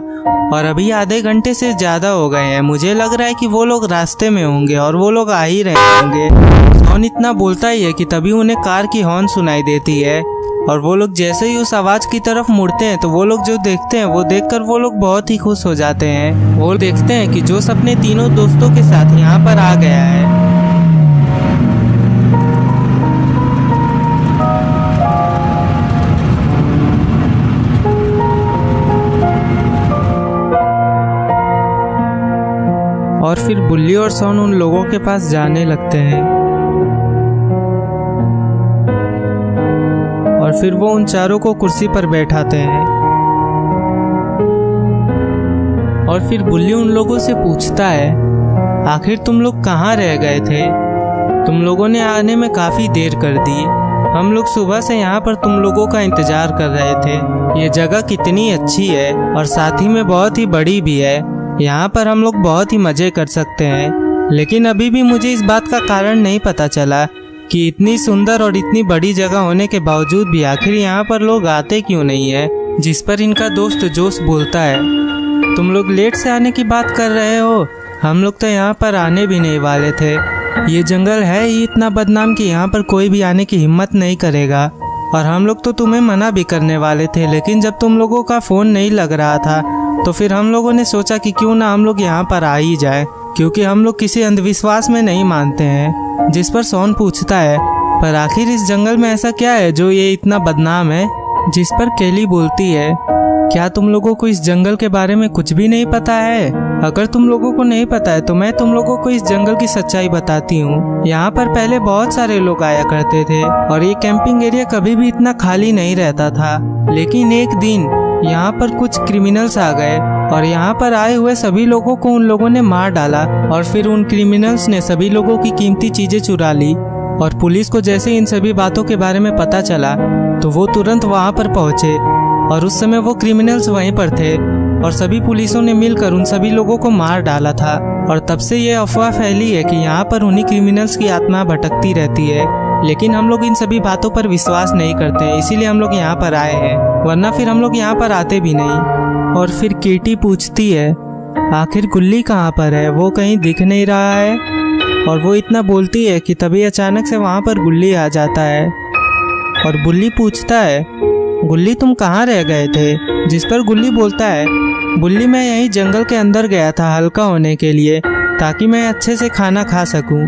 और अभी आधे घंटे से ज़्यादा हो गए हैं। मुझे लग रहा है कि वो लोग रास्ते में होंगे और वो लोग आ ही रहे होंगे। शॉन इतना बोलता ही है कि तभी उन्हें कार की हॉर्न सुनाई देती है और वो लोग जैसे ही उस आवाज़ की तरफ मुड़ते हैं तो वो लोग जो देखते हैं वो देखकर वो लोग बहुत ही खुश हो जाते हैं। वो देखते हैं कि जोश अपने तीनों दोस्तों के साथ यहाँ पर आ गया है। और फिर बुल्ली और शॉन उन लोगों के पास जाने लगते हैं और फिर वो उन चारों को कुर्सी पर बैठाते हैं। और फिर बुल्ली उन लोगों से पूछता है, आखिर तुम लोग कहाँ रह गए थे? तुम लोगों ने आने में काफ़ी देर कर दी। हम लोग सुबह से यहाँ पर तुम लोगों का इंतज़ार कर रहे थे। ये जगह कितनी अच्छी है और साथ ही में बहुत ही बड़ी भी है। यहाँ पर हम लोग बहुत ही मज़े कर सकते हैं। लेकिन अभी भी मुझे इस बात का कारण नहीं पता चला कि इतनी सुंदर और इतनी बड़ी जगह होने के बावजूद भी आखिर यहाँ पर लोग आते क्यों नहीं है। जिस पर इनका दोस्त जोश बोलता है, तुम लोग लेट से आने की बात कर रहे हो, हम लोग तो यहाँ पर आने भी नहीं वाले थे। ये जंगल है ही इतना बदनाम कि यहाँ पर कोई भी आने की हिम्मत नहीं करेगा। और हम लोग तो तुम्हें मना भी करने वाले थे, लेकिन जब तुम लोगों का फ़ोन नहीं लग रहा था तो फिर हम लोगों ने सोचा कि क्यों ना हम लोग यहाँ पर आ ही जाए, क्योंकि हम लोग किसी अंधविश्वास में नहीं मानते हैं। जिस पर सोन पूछता है, पर आखिर इस जंगल में ऐसा क्या है जो ये इतना बदनाम है? जिस पर केली बोलती है, क्या तुम लोगों को इस जंगल के बारे में कुछ भी नहीं पता है? अगर तुम लोगों को नहीं पता है तो मैं तुम लोगों को इस जंगल की सच्चाई बताती हूँ। यहाँ पर पहले बहुत सारे लोग आया करते थे और ये कैंपिंग एरिया कभी भी इतना खाली नहीं रहता था। लेकिन एक दिन यहाँ पर कुछ क्रिमिनल्स आ गए और यहाँ पर आए हुए सभी लोगों को उन लोगों ने मार डाला और फिर उन क्रिमिनल्स ने सभी लोगों की कीमती चीजें चुरा ली। और पुलिस को जैसे इन सभी बातों के बारे में पता चला तो वो तुरंत वहाँ पर पहुँचे और उस समय वो क्रिमिनल्स वहीं पर थे और सभी पुलिसों ने मिलकर उन सभी लोगों को मार डाला था। और तब से ये अफवाह फैली है कि यहाँ पर उन्हीं क्रिमिनल्स की आत्मा भटकती रहती है। लेकिन हम लोग इन सभी बातों पर विश्वास नहीं करते, इसीलिए हम लोग यहाँ पर आए हैं, वरना फिर हम लोग यहाँ पर आते भी नहीं। और फिर केटी पूछती है, आखिर गुल्ली कहाँ पर है? वो कहीं दिख नहीं रहा है। और वो इतना बोलती है कि तभी अचानक से वहाँ पर गुल्ली आ जाता है और बुल्ली पूछता है, गुल्ली तुम कहाँ रह गए थे? जिस पर गुल्ली बोलता है, बुल्ली मैं यहीं जंगल के अंदर गया था हल्का होने के लिए, ताकि मैं अच्छे से खाना खा सकूं।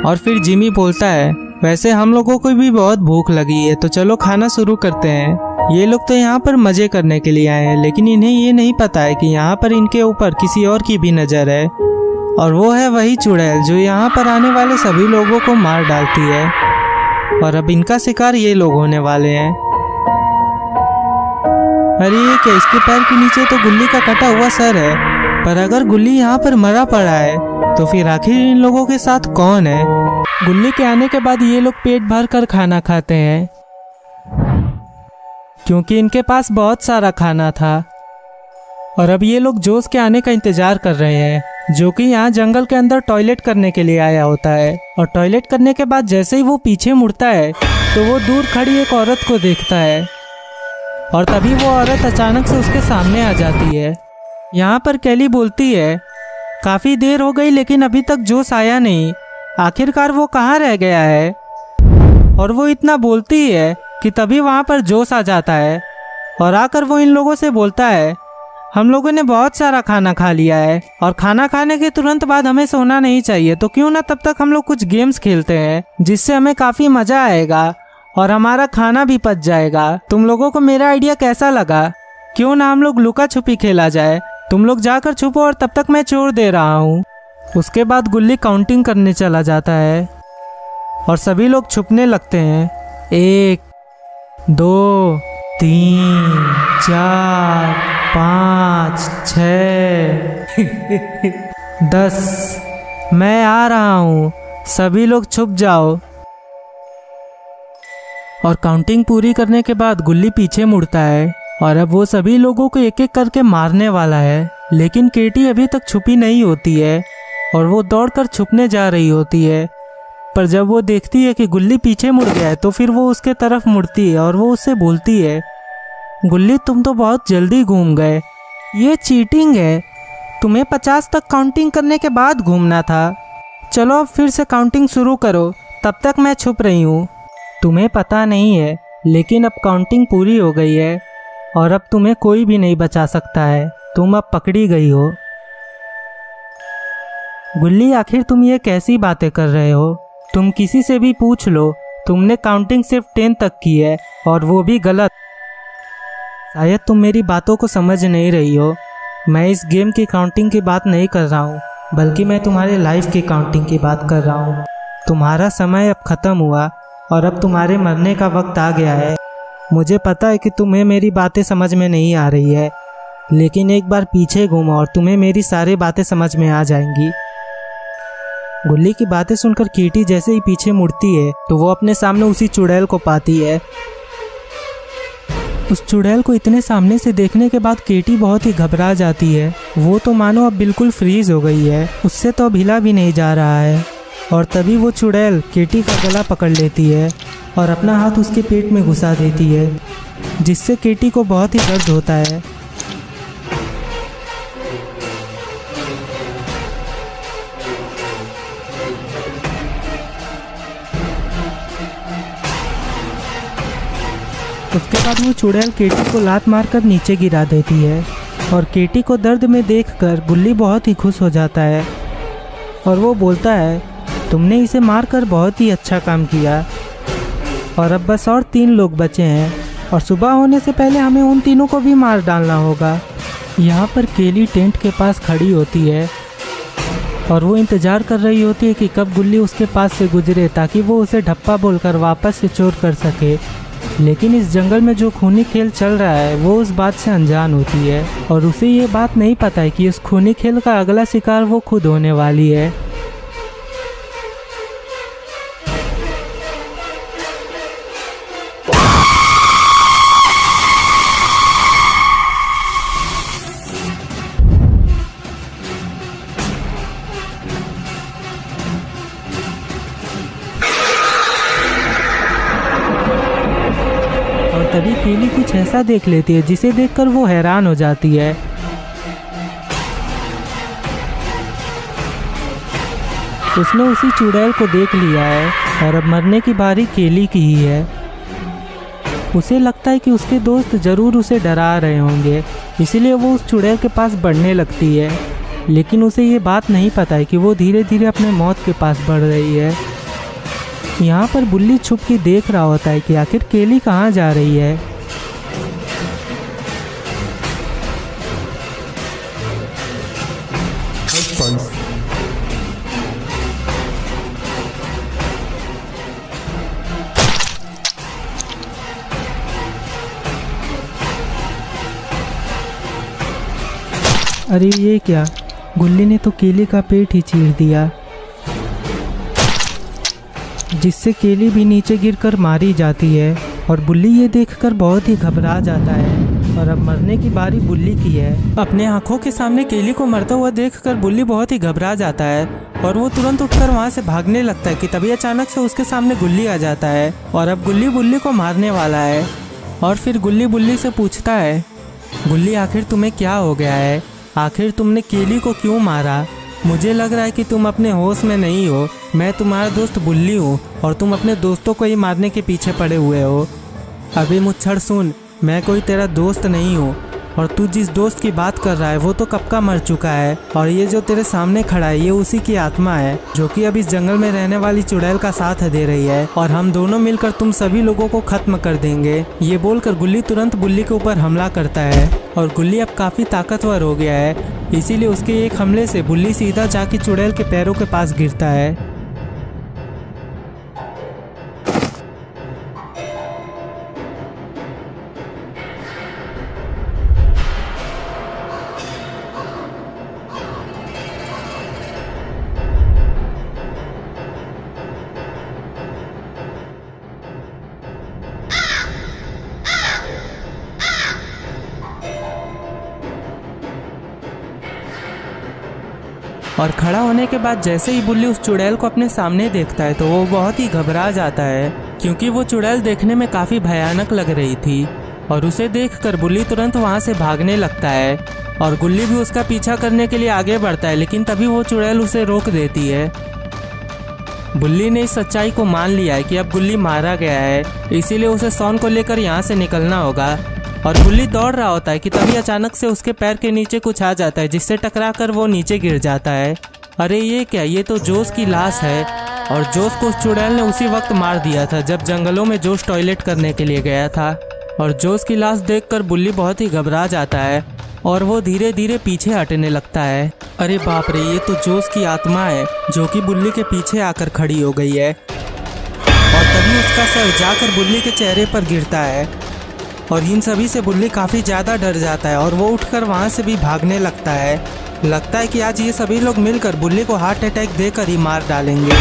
और फिर जिमी बोलता है, वैसे हम लोगों को भी बहुत भूख लगी है, तो चलो खाना शुरू करते हैं। ये लोग तो यहाँ पर मज़े करने के लिए आए हैं, लेकिन इन्हें ये नहीं पता है कि यहाँ पर इनके ऊपर किसी और की भी नज़र है, और वो है वही चुड़ैल जो यहाँ पर आने वाले सभी लोगों को मार डालती है। और अब इनका शिकार ये लोग होने वाले हैं। अरे ये क्या, इसके पैर के नीचे तो गुल्ली का कटा हुआ सर है। पर अगर गुल्ली यहाँ पर मरा पड़ा है तो फिर आखिर इन लोगों के साथ कौन है? गुल्ली के आने के बाद ये लोग पेट भर कर खाना खाते हैं, क्योंकि इनके पास बहुत सारा खाना था। और अब ये लोग जोश के आने का इंतजार कर रहे हैं, जो कि यहाँ जंगल के अंदर टॉयलेट करने के लिए आया होता है। और टॉयलेट करने के बाद जैसे ही वो पीछे मुड़ता है तो वो दूर खड़ी एक औरत को देखता है और तभी वो औरत अचानक से उसके सामने आ जाती है। यहाँ पर केली बोलती है, काफ़ी देर हो गई लेकिन अभी तक जोश आया नहीं, आखिरकार वो कहाँ रह गया है? और वो इतना बोलती है कि तभी वहाँ पर जोश आ जाता है और आकर वो इन लोगों से बोलता है, हम लोगों ने बहुत सारा खाना खा लिया है और खाना खाने के तुरंत बाद हमें सोना नहीं चाहिए, तो क्यों ना तब तक हम लोग कुछ गेम्स खेलते हैं जिससे हमें काफ़ी मज़ा आएगा और हमारा खाना भी पच जाएगा। तुम लोगों को मेरा आइडिया कैसा लगा? क्यों ना हम लोग लुका छुपी खेला जाए? तुम लोग जाकर छुपो और तब तक मैं चोर दे रहा हूँ। उसके बाद गुल्ली काउंटिंग करने चला जाता है और सभी लोग छुपने लगते हैं। 1 2 3 4 5 6 10 मैं आ रहा हूँ, सभी लोग छुप जाओ। और काउंटिंग पूरी करने के बाद गुल्ली पीछे मुड़ता है और अब वो सभी लोगों को एक एक करके मारने वाला है। लेकिन केटी अभी तक छुपी नहीं होती है और वो दौड़कर छुपने जा रही होती है। पर जब वो देखती है कि गुल्ली पीछे मुड़ गया है तो फिर वो उसके तरफ मुड़ती है और वो उससे बोलती है, गुल्ली तुम तो बहुत जल्दी घूम गए, ये चीटिंग है, तुम्हें 50 तक काउंटिंग करने के बाद घूमना था। चलो अब फिर से काउंटिंग शुरू करो, तब तक मैं छुप रही हूँ। तुम्हें पता नहीं है लेकिन अब काउंटिंग पूरी हो गई है और अब तुम्हें कोई भी नहीं बचा सकता है, तुम अब पकड़ी गई हो। गुल्ली आखिर तुम ये कैसी बातें कर रहे हो? तुम किसी से भी पूछ लो, तुमने काउंटिंग सिर्फ 10 तक की है और वो भी गलत। शायद तुम मेरी बातों को समझ नहीं रही हो। मैं इस गेम की काउंटिंग की बात नहीं कर रहा हूँ, बल्कि मैं तुम्हारे लाइफ की काउंटिंग की बात कर रहा हूँ। तुम्हारा समय अब ख़त्म हुआ और अब तुम्हारे मरने का वक्त आ गया है। मुझे पता है कि तुम्हें मेरी बातें समझ में नहीं आ रही है, लेकिन एक बार पीछे घूमो और तुम्हें मेरी सारी बातें समझ में आ जाएंगी। गुल्ली की बातें सुनकर केटी जैसे ही पीछे मुड़ती है तो वो अपने सामने उसी चुड़ैल को पाती है। उस चुड़ैल को इतने सामने से देखने के बाद केटी बहुत ही घबरा जाती है। वो तो मानो अब बिल्कुल फ्रीज हो गई है, उससे तो अब हिला भी नहीं जा रहा है। और तभी वो चुड़ैल केटी का गला पकड़ लेती है और अपना हाथ उसके पेट में घुसा देती है, जिससे केटी को बहुत ही दर्द होता है। उसके बाद वो चुड़ैल केटी को लात मारकर नीचे गिरा देती है और केटी को दर्द में देखकर गुल्ली बहुत ही खुश हो जाता है और वो बोलता है, तुमने इसे मारकर बहुत ही अच्छा काम किया और अब बस और 3 लोग बचे हैं और सुबह होने से पहले हमें उन तीनों को भी मार डालना होगा। यहाँ पर केली टेंट के पास खड़ी होती है और वो इंतज़ार कर रही होती है कि कब गुल्ली उसके पास से गुजरे ताकि वो उसे ढप्पा बोलकर वापस से चोर कर सके। लेकिन इस जंगल में जो खूनी खेल चल रहा है वो उस बात से अनजान होती है और उसे ये बात नहीं पता है कि इस खूनी खेल का अगला शिकार वो खुद होने वाली है। तभी केली कुछ ऐसा देख लेती है जिसे देखकर वो हैरान हो जाती है। उसने उसी चुड़ैल को देख लिया है और अब मरने की बारी केली की ही है। उसे लगता है कि उसके दोस्त जरूर उसे डरा रहे होंगे, इसीलिए वो उस चुड़ैल के पास बढ़ने लगती है। लेकिन उसे ये बात नहीं पता है कि वो धीरे धीरे अपने मौत के पास बढ़ रही है। यहाँ पर बुल्ली छुप के देख रहा होता है कि आखिर केली कहाँ जा रही है। अरे ये क्या, गुल्ली ने तो केली का पेट ही चीर दिया, जिससे केली भी नीचे गिरकर मारी जाती है और बुल्ली ये देखकर बहुत ही घबरा जाता है और अब मरने की बारी बुल्ली की है। अपने आंखों के सामने केली को मरता हुआ देखकर बुल्ली बहुत ही घबरा जाता है और वो तुरंत उठकर वहाँ से भागने लगता है कि तभी अचानक से उसके सामने गुल्ली आ जाता है और अब गुल्ली बुल्ली को मारने वाला है। और फिर गुल्ली बुल्ली से पूछता है, गुल्ली आखिर तुम्हें क्या हो गया है, आखिर तुमने केली को क्यों मारा? मुझे लग रहा है कि तुम अपने होश में नहीं हो। मैं तुम्हारा दोस्त बुल्ली हूँ और तुम अपने दोस्तों को ही मारने के पीछे पड़े हुए हो। अभी मुच्छड़ सुन, मैं कोई तेरा दोस्त नहीं हूँ और तू जिस दोस्त की बात कर रहा है वो तो कब का मर चुका है और ये जो तेरे सामने खड़ा है ये उसी की आत्मा है जो कि अब इस जंगल में रहने वाली चुड़ैल का साथ दे रही है और हम दोनों मिलकर तुम सभी लोगों को खत्म कर देंगे। ये बोलकर गुल्ली तुरंत बुल्ली के ऊपर हमला करता है और गुल्ली अब काफ़ी ताकतवर हो गया है, इसीलिए उसके एक हमले से बुल्ली सीधा जाके चुड़ैल के पैरों के पास गिरता है। और खड़ा होने के बाद जैसे ही बुल्ली उस चुड़ैल को अपने सामने देखता है तो वो बहुत ही घबरा जाता है क्योंकि वो चुड़ैल देखने में काफ़ी भयानक लग रही थी और उसे देखकर बुल्ली तुरंत वहाँ से भागने लगता है और गुल्ली भी उसका पीछा करने के लिए आगे बढ़ता है, लेकिन तभी वो चुड़ैल उसे रोक देती है। बुल्ली ने इस सच्चाई को मान लिया है कि अब गुल्ली मारा गया है, इसीलिए उसे सॉन को लेकर यहाँ से निकलना होगा और बुल्ली दौड़ रहा होता है कि तभी अचानक से उसके पैर के नीचे कुछ आ जाता है जिससे टकराकर वो नीचे गिर जाता है। अरे ये क्या, ये तो जोश की लाश है और जोश को उस चुड़ैल ने उसी वक्त मार दिया था जब जंगलों में जोश टॉयलेट करने के लिए गया था। और जोश की लाश देखकर बुल्ली बहुत ही घबरा जाता है और वो धीरे धीरे पीछे हटने लगता है। अरे बाप रे, ये तो जोश की आत्मा है जो कि बुल्ली के पीछे आकर खड़ी हो गई है और तभी उसका सर जाकर बुल्ली के चेहरे पर गिरता है और इन सभी से बुल्ली काफ़ी ज़्यादा डर जाता है और वो उठकर वहाँ से भी भागने लगता है। लगता है कि आज ये सभी लोग मिलकर बुल्ली को हार्ट अटैक देकर ही मार डालेंगे।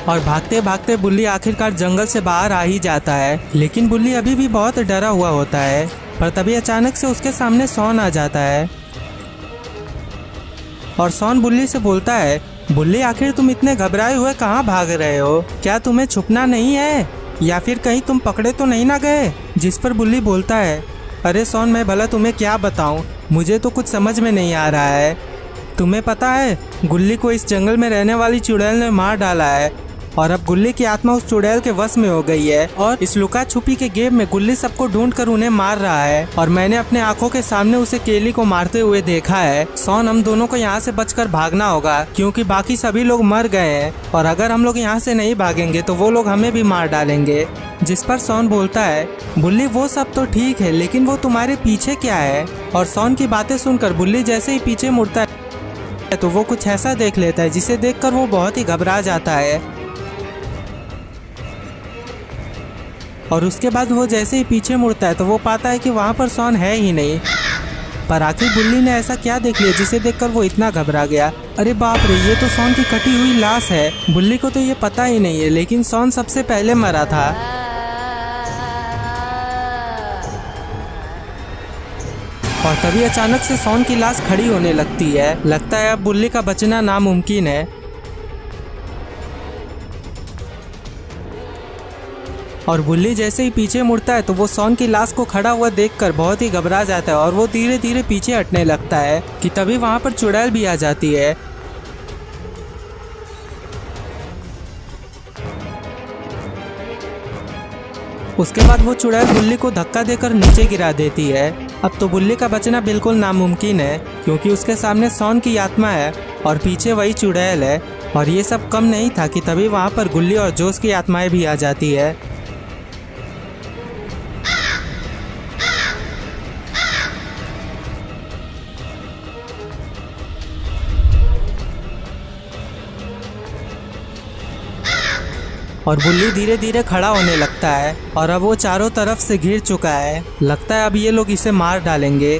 और भागते भागते बुल्ली आखिरकार जंगल से बाहर आ ही जाता है, लेकिन बुल्ली अभी भी बहुत डरा हुआ होता है। पर तभी अचानक से उसके सामने सॉन आ जाता है और सॉन बुल्ली से बोलता है, बुल्ली आखिर तुम इतने घबराए हुए कहाँ भाग रहे हो? क्या तुम्हें छुपना नहीं है या फिर कहीं तुम पकड़े तो नहीं ना गए? जिस पर बुल्ली बोलता है, अरे सॉन मैं भला तुम्हें क्या बताऊं, मुझे तो कुछ समझ में नहीं आ रहा है। तुम्हें पता है गुल्ली को इस जंगल में रहने वाली चुड़ैल ने मार डाला है और अब गुल्ली की आत्मा उस चुड़ैल के वश में हो गई है और इस लुका छुपी के गेम में गुल्ली सबको ढूंढ कर उन्हें मार रहा है और मैंने अपने आंखों के सामने उसे केली को मारते हुए देखा है। सॉन, हम दोनों को यहाँ से बचकर भागना होगा क्योंकि बाकी सभी लोग मर गए हैं और अगर हम लोग यहाँ से नहीं भागेंगे तो वो लोग हमें भी मार डालेंगे। जिस पर सॉन बोलता है, बुल्ली वो सब तो ठीक है लेकिन वो तुम्हारे पीछे क्या है? और सॉन की बातें सुनकर बुल्ली जैसे ही पीछे मुड़ता है तो वो कुछ ऐसा देख लेता है जिसे देखकर वो बहुत ही घबरा जाता है और उसके बाद वो जैसे ही पीछे मुड़ता है तो वो पाता है कि वहाँ पर सॉन है ही नहीं। पर आखिर बुल्ली ने ऐसा क्या देख लिया जिसे देखकर वो इतना घबरा गया? अरे बाप रे, ये तो सॉन की कटी हुई लाश है। बुल्ली को तो ये पता ही नहीं है लेकिन सॉन सबसे पहले मरा था। और तभी अचानक से सॉन की लाश खड़ी होने लगती है। लगता है अब बुल्ली का बचना नामुमकिन है। और बुल्ली जैसे ही पीछे मुड़ता है तो वो सॉन की लाश को खड़ा हुआ देखकर बहुत ही घबरा जाता है और वो धीरे धीरे पीछे हटने लगता है कि तभी वहां पर चुड़ैल भी आ जाती है। उसके बाद वो चुड़ैल बुल्ली को धक्का देकर नीचे गिरा देती है। अब तो बुल्ली का बचना बिल्कुल नामुमकिन है क्योंकि उसके सामने सॉन की आत्मा है और पीछे वही चुड़ैल है। और ये सब कम नहीं था कि तभी वहां पर गुल्ली और जोश की आत्माएं भी आ जाती है। और बुल्ली धीरे धीरे खड़ा होने लगता है और अब वो चारों तरफ से घिर चुका है। लगता है अब ये लोग इसे मार डालेंगे।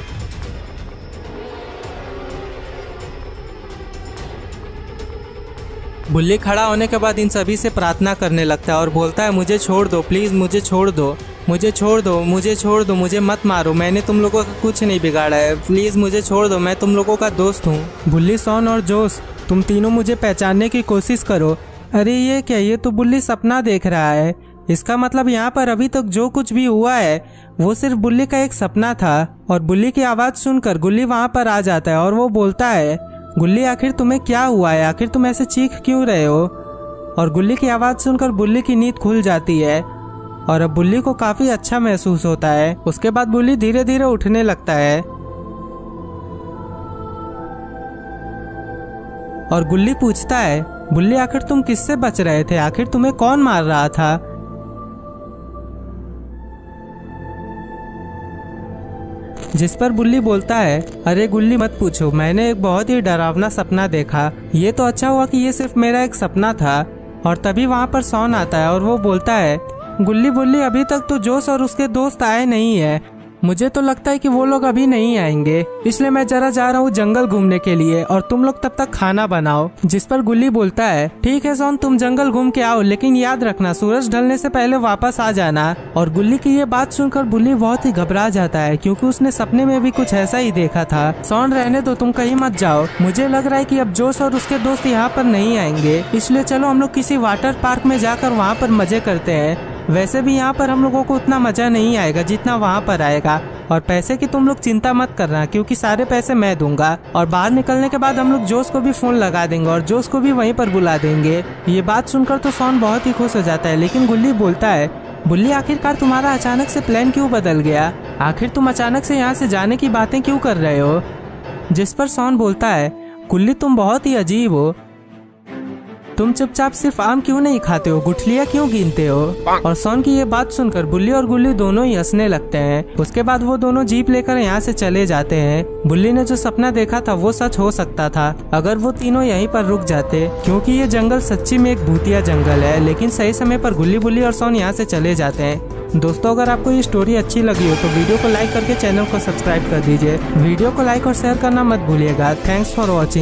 बुल्ली खड़ा होने के बाद इन सभी से प्रार्थना करने लगता है और बोलता है, मुझे छोड़ दो प्लीज, मुझे छोड़ दो, मुझे छोड़ दो, मुझे छोड़ दो, मुझे मत मारो, मैंने तुम लोगों का कुछ नहीं बिगाड़ा है, प्लीज मुझे छोड़ दो, मैं तुम लोगों का दोस्त हूँ। बुल्ली, सॉन और जोश, तुम तीनों मुझे पहचानने की कोशिश करो। अरे ये क्या, ये तो बुल्ली सपना देख रहा है। इसका मतलब यहाँ पर अभी तक जो कुछ भी हुआ है वो सिर्फ बुल्ली का एक सपना था। और बुल्ली की आवाज़ सुनकर गुल्ली वहाँ पर आ जाता है और वो बोलता है, गुल्ली आखिर तुम्हें क्या हुआ है, आखिर तुम ऐसे चीख क्यों रहे हो? और गुल्ली की आवाज़ सुनकर बुल्ली की नींद खुल जाती है और अब बुल्ली को काफ़ी अच्छा महसूस होता है। उसके बाद बुल्ली धीरे धीरे उठने लगता है और गुल्ली पूछता है, बुल्ली आखिर तुम किससे बच रहे थे, आखिर तुम्हें कौन मार रहा था? जिस पर बुल्ली बोलता है, अरे गुल्ली मत पूछो, मैंने एक बहुत ही डरावना सपना देखा। ये तो अच्छा हुआ कि ये सिर्फ मेरा एक सपना था। और तभी वहाँ पर सॉन आता है और वो बोलता है, गुल्ली बुल्ली अभी तक तो जोश और उसके दोस्त आए नहीं है, मुझे तो लगता है कि वो लोग अभी नहीं आएंगे, इसलिए मैं जरा जा रहा हूँ जंगल घूमने के लिए और तुम लोग तब तक खाना बनाओ। जिस पर गुल्ली बोलता है, ठीक है सॉन, तुम जंगल घूम के आओ लेकिन याद रखना सूरज ढलने से पहले वापस आ जाना। और गुल्ली की ये बात सुनकर बुल्ली बहुत ही घबरा जाता है क्योंकि उसने सपने में भी कुछ ऐसा ही देखा था। सॉन रहने दो, तुम कहीं मत जाओ, मुझे लग रहा है कि अब जोश और उसके दोस्त यहाँ पर नहीं आएंगे, इसलिए चलो हम लोग किसी वाटर पार्क में जाकर वहाँ पर मजे करते हैं। वैसे भी यहाँ पर हम लोगों को उतना मजा नहीं आएगा जितना वहाँ पर आएगा। और पैसे की तुम लोग चिंता मत करना क्योंकि सारे पैसे मैं दूंगा। और बाहर निकलने के बाद हम लोग जोश को भी फोन लगा देंगे और जोश को भी वहीं पर बुला देंगे। ये बात सुनकर तो सॉन बहुत ही खुश हो जाता है लेकिन गुल्ली बोलता है, बुल्ली आखिरकार तुम्हारा अचानक से प्लान क्यों बदल गया, आखिर तुम अचानक से यहाँ से जाने की बातें क्यों कर रहे हो? जिस पर सॉन बोलता है, गुल्ली तुम बहुत ही अजीब हो, तुम चुपचाप सिर्फ आम क्यों नहीं खाते हो, गुठलियाँ क्यों गिनते हो? और सॉन की ये बात सुनकर बुल्ली और गुल्ली दोनों ही हंसने लगते हैं। उसके बाद वो दोनों जीप लेकर यहाँ से चले जाते हैं। बुल्ली ने जो सपना देखा था वो सच हो सकता था अगर वो तीनों यहीं पर रुक जाते, क्योंकि ये जंगल सच्ची में एक भूतिया जंगल है। लेकिन सही समय पर गुल्ली बुल्ली और सॉन यहाँ से चले जाते हैं। दोस्तों, अगर आपको ये स्टोरी अच्छी लगी हो तो वीडियो को लाइक करके चैनल को सब्सक्राइब कर दीजिए। वीडियो को लाइक और शेयर करना मत भूलिएगा। Thanks for watching.